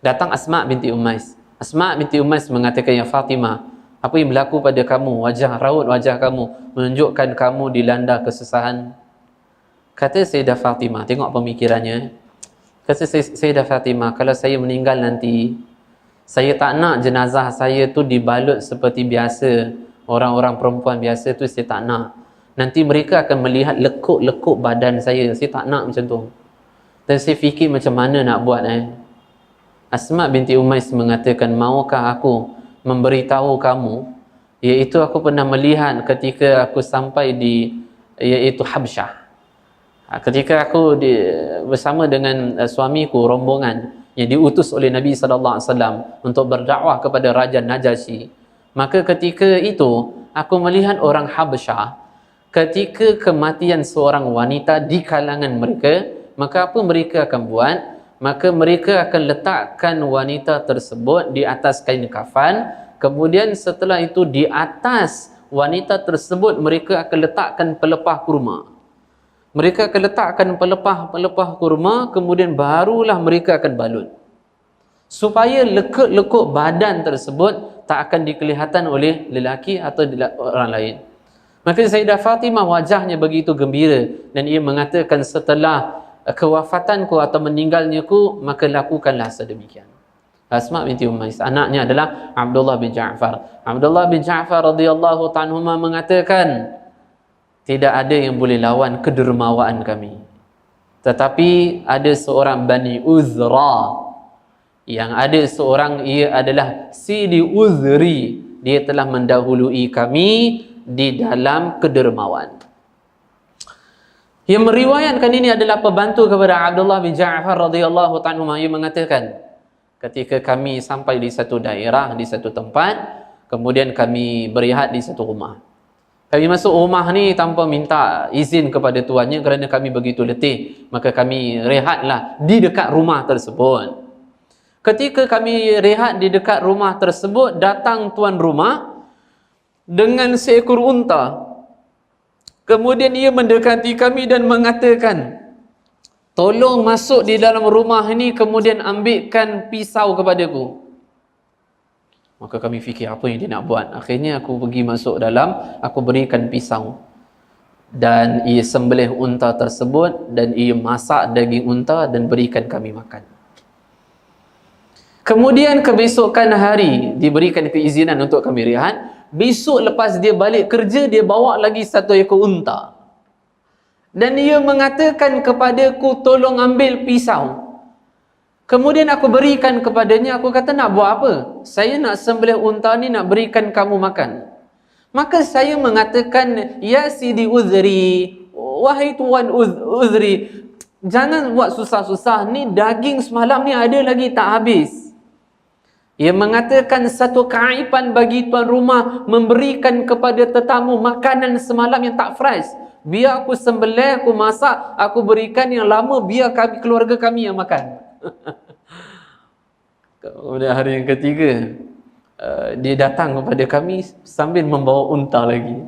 Datang Asma binti Ummais. Asma binti Ummais mengatakan, ya Fatimah, apa yang berlaku pada kamu? Raut wajah kamu menunjukkan kamu dilanda kesusahan. Kata Sayyidah Fatimah, tengok pemikirannya. Kata Sayyidah Fatimah, kalau saya meninggal nanti, saya tak nak jenazah saya tu dibalut seperti biasa. Orang-orang perempuan biasa tu saya tak nak. Nanti mereka akan melihat lekuk-lekuk badan saya. Saya tak nak macam tu. Dan saya fikir macam mana nak buat. Asma binti Ummais mengatakan, maukah aku memberitahu kamu, iaitu aku pernah melihat ketika aku sampai di iaitu Habsyah. Ketika aku bersama dengan suamiku, rombongan yang diutus oleh Nabi SAW untuk berdakwah kepada Raja Najasyi. Maka ketika itu aku melihat orang Habsyah, ketika kematian seorang wanita di kalangan mereka, maka apa mereka akan buat? Maka mereka akan letakkan wanita tersebut di atas kain kafan. Kemudian setelah itu di atas wanita tersebut mereka akan letakkan pelepah kurma. Mereka akan letakkan pelepah kurma, kemudian barulah mereka akan balut. Supaya lekuk-lekuk badan tersebut tak akan dikelihatan oleh lelaki atau orang lain. Maka Sayyidah Fatimah wajahnya begitu gembira dan ia mengatakan, setelah kewafatanku atau meninggalnyaku, maka lakukanlah sedemikian. Asma binti Ummais, anaknya adalah Abdullah bin Ja'far. Abdullah bin Ja'far radhiyallahu ta'ala anhuma mengatakan, tidak ada yang boleh lawan kedermawaan kami. Tetapi ada seorang Bani Uzra, yang ada seorang, ia adalah Sidi Uzri, dia telah mendahului kami di dalam kedermawan. Yang meriwayatkan ini adalah pembantu kepada Abdullah bin Ja'far radhiyallahu ta'ala. Ia mengatakan, ketika kami sampai di satu daerah, di satu tempat, kemudian kami berehat di satu rumah. Kami masuk rumah ni tanpa minta izin kepada tuannya kerana kami begitu letih. Maka kami rehatlah di dekat rumah tersebut. Ketika kami rehat di dekat rumah tersebut, datang tuan rumah dengan seekor unta. Kemudian ia mendekati kami dan mengatakan, tolong masuk di dalam rumah ini, kemudian ambilkan pisau kepadaku. Maka kami fikir apa yang dia nak buat. Akhirnya aku pergi masuk dalam, aku berikan pisau. Dan ia sembelih unta tersebut dan ia masak daging unta dan berikan kami makan. Kemudian kebesokan hari diberikan keizinan untuk kami rehat. Besok lepas dia balik kerja, dia bawa lagi satu ekor unta. Dan dia mengatakan kepadaku, tolong ambil pisau. Kemudian aku berikan kepadanya, aku kata, nak buat apa? Saya nak sembelih unta ni, nak berikan kamu makan. Maka saya mengatakan, ya Sidi Uzri, wahai Tuan Uzri, jangan buat susah-susah, ni daging semalam ni ada lagi tak habis. Ia mengatakan, satu keaiban bagi tuan rumah memberikan kepada tetamu makanan semalam yang tak fresh. Biar aku sembelih, aku masak, aku berikan yang lama, biar keluarga kami yang makan. Kemudian hari yang ketiga, dia datang kepada kami sambil membawa unta lagi.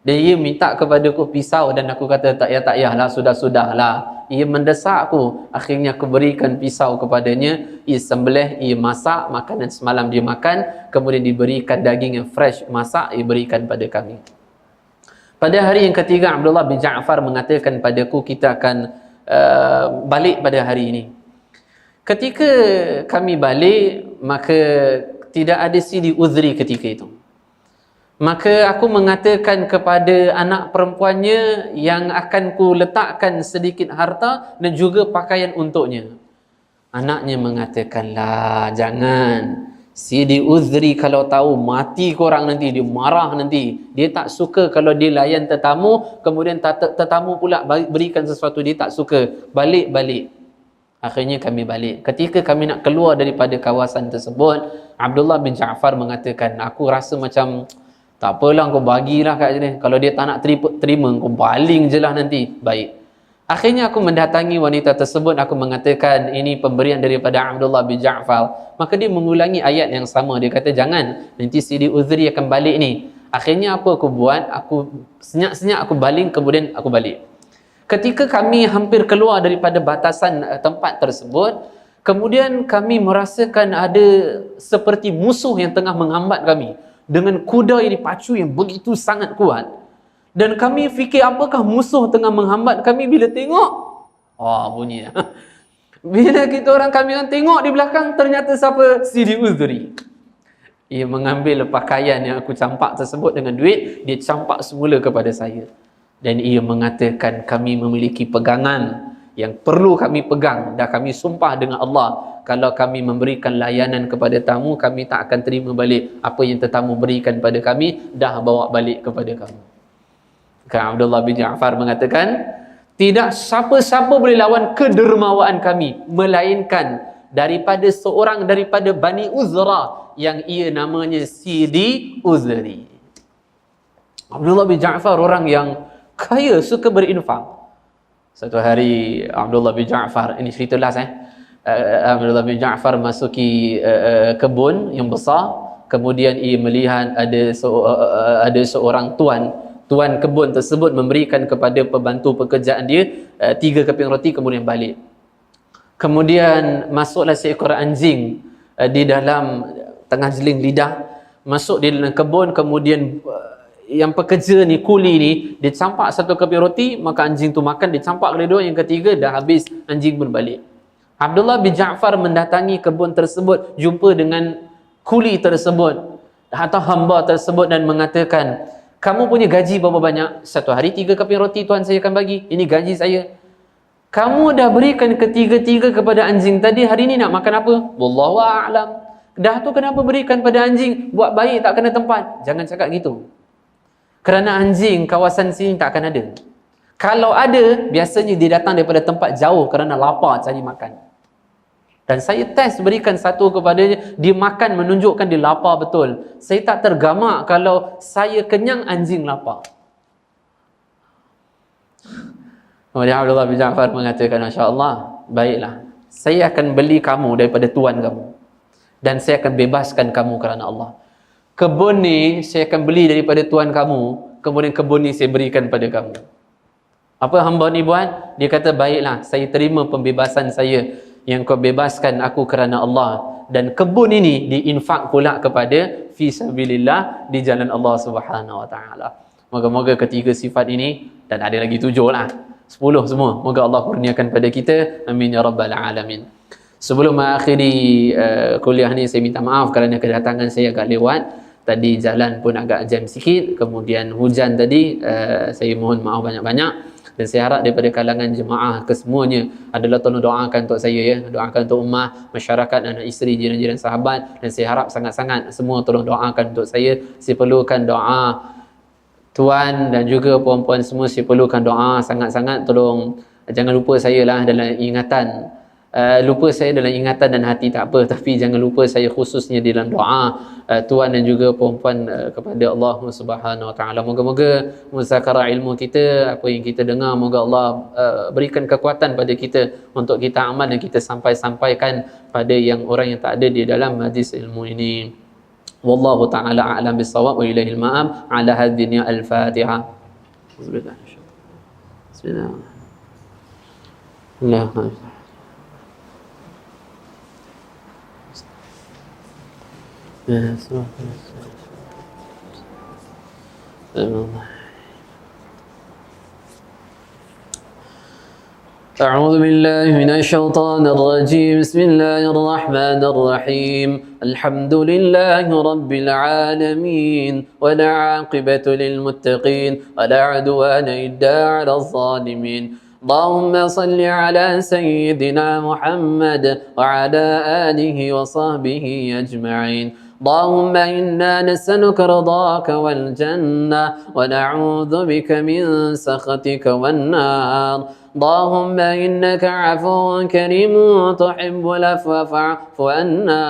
Dan ia minta kepada aku pisau, dan aku kata tak payahlah, sudah-sudahlah. Ia mendesak aku, akhirnya aku berikan pisau kepadanya. Ia sembelih, ia masak makanan semalam dia makan, kemudian diberikan daging yang fresh masak, ia berikan pada kami. Pada hari yang ketiga, Abdullah bin Ja'far mengatakan padaku, kita akan balik pada hari ini. Ketika kami balik, maka tidak ada Sidi Uzri ketika itu. Maka aku mengatakan kepada anak perempuannya yang akan ku letakkan sedikit harta dan juga pakaian untuknya. Anaknya mengatakan, lah, jangan. Sidi Uzri kalau tahu mati korang nanti, dia marah nanti. Dia tak suka kalau dia layan tetamu, kemudian tetamu pula berikan sesuatu, dia tak suka. Balik. Akhirnya kami balik. Ketika kami nak keluar daripada kawasan tersebut, Abdullah bin Ja'far mengatakan, aku rasa macam, tak apalah, kau bagilah kat sini. Kalau dia tak nak terima, kau baling je lah nanti. Baik. Akhirnya aku mendatangi wanita tersebut, aku mengatakan, ini pemberian daripada Abdullah bin Ja'far. Maka dia mengulangi ayat yang sama. Dia kata, jangan, nanti Sidi Uzri akan balik ni. Akhirnya apa aku buat? Aku senyap-senyap, aku baling, kemudian aku balik. Ketika kami hampir keluar daripada batasan tempat tersebut, kemudian kami merasakan ada seperti musuh yang tengah menghambat kami dengan kuda yang dipacu yang begitu sangat kuat. Dan kami fikir, apakah musuh tengah menghambat kami? Bila tengok, bunyi. Bila kami orang tengok di belakang, ternyata siapa? Sidi Uzri. Ia mengambil pakaian yang aku campak tersebut dengan duit, dia campak semula kepada saya. Dan ia mengatakan, kami memiliki pegangan yang perlu kami pegang, dan kami sumpah dengan Allah, kalau kami memberikan layanan kepada tamu, kami tak akan terima balik apa yang tetamu berikan pada kami, dah bawa balik kepada kamu. Maka Abdullah bin Ja'far mengatakan, tidak siapa-siapa boleh lawan kedermawaan kami, melainkan daripada Bani Uzra, yang ia namanya Sidi Uzri. Abdullah bin Ja'far orang yang kaya, suka berinfak. Satu hari Abdullah bin Ja'far, ini cerita last Abdullah bin Ja'far masuki kebun yang besar. Kemudian ia melihat ada seorang tuan kebun tersebut memberikan kepada pembantu pekerjaan dia 3 keping roti, kemudian balik. Kemudian masuklah seekor anjing di dalam tengah jeling lidah, masuk di dalam kebun. Kemudian yang pekerja ni, kuli ni, dia campak 1 keping roti, maka anjing tu makan. Dia campak kedua, yang ketiga dah habis, anjing pun balik. Abdullah bin Ja'far mendatangi kebun tersebut, jumpa dengan kuli tersebut atau hamba tersebut, dan mengatakan, kamu punya gaji berapa banyak? 1 hari 3 keping roti Tuhan saya akan bagi, ini gaji saya. Kamu dah berikan ketiga-tiga kepada anjing tadi, hari ni nak makan apa? Wallahu a'lam. Dah tu kenapa berikan pada anjing? Buat baik tak kena tempat. Jangan cakap gitu. Kerana anjing kawasan sini tak akan ada. Kalau ada, biasanya dia datang daripada tempat jauh kerana lapar cari makan. Dan saya test berikan 1 kepadanya, dia makan menunjukkan dia lapar betul. Saya tak tergamak kalau saya kenyang, anjing lapar. Kemudian Abdullah bin Ja'far mengatakan, Masya Allah, baiklah, saya akan beli kamu daripada tuan kamu, dan saya akan bebaskan kamu kerana Allah. Kebun ni saya akan beli daripada tuan kamu, kemudian kebun ni saya berikan pada kamu. Apa hamba ni buat? Dia kata, baiklah, saya terima pembebasan saya, yang kau bebaskan aku kerana Allah, dan kebun ini diinfak pula kepada fi sabilillah, di jalan Allah Subhanahu wa taala. Moga-moga ketiga sifat ini, dan ada lagi 7 lah, 10 semua, moga Allah kurniakan pada kita. Amin ya rabbal alamin. Sebelum mengakhiri kuliah ni, saya minta maaf kerana kedatangan saya agak lewat. Tadi jalan pun agak jam sikit, kemudian hujan tadi, saya mohon maaf banyak-banyak. Dan saya harap daripada kalangan jemaah kesemuanya adalah tolong doakan untuk saya ya, doakan untuk ummah, masyarakat, anak isteri, jiran-jiran sahabat, dan saya harap sangat-sangat semua tolong doakan untuk saya. Saya perlukan doa tuan dan juga puan-puan semua, saya perlukan doa sangat-sangat. Tolong jangan lupa saya lah dalam ingatan. Lupa saya dalam ingatan dan hati tak apa, tapi jangan lupa saya khususnya dalam doa tuan dan juga puan-puan kepada Allah Subhanahu Wa Taala. Moga-moga muzakarah ilmu kita, apa yang kita dengar, moga Allah berikan kekuatan pada kita untuk kita amal dan kita sampaikan pada yang orang yang tak ada di dalam majlis ilmu ini. Wallahu ta'ala a'lam bis-shawab wa ilaihi al-ma'ab. Ala hadhihi al-Fatihah. Bismillah. Bismillah. أعوذ بالله من الشيطان الرجيم. بسم الله الرحمن الرحيم. الحمد لله رب العالمين ولا عاقبة للمتقين ولا عدوان إلا على الظالمين. اللهم صل على سيدنا محمد وعلى آله وصحبه أجمعين. اللهم إنا نسألك رضاك والجنة ونعوذ بك من سخطك والنار. اللهم إنك عفو كريم تحب العفو فاعف عنا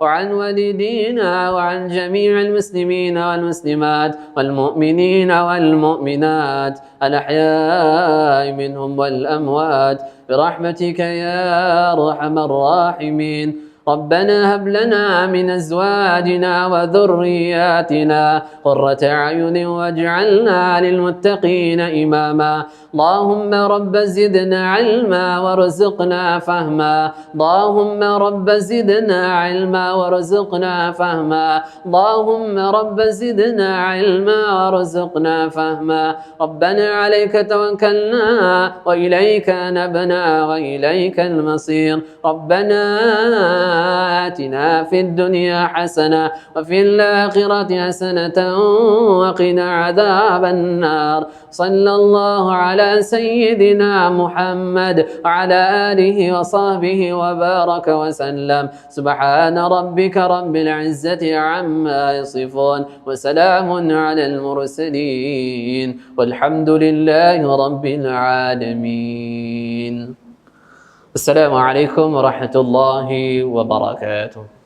وعن والدينا وعن جميع المسلمين والمسلمات والمؤمنين والمؤمنات الأحياء منهم والأموات برحمتك يا أرحم الراحمين. ربنا هب لنا من أزواجنا وذرياتنا قرة أعين واجعلنا للمتقين إماما. اللهم رب زدنا علما وارزقنا فهما. اللهم رب زدنا علما وارزقنا فهما. اللهم رب زدنا علما وارزقنا فهما. ربنا عليك توكلنا وإليك نبنا وإليك المصير. ربنا آتنا في الدنيا حسنة وفي الآخرة حسنة وقنا عذاب النار. صلى الله على سيدنا محمد وعلى آله وصحبه وبارك وسلم. سبحان ربك رب العزة عما يصفون وسلام على المرسلين والحمد لله رب العالمين. السلام عليكم ورحمة الله وبركاته.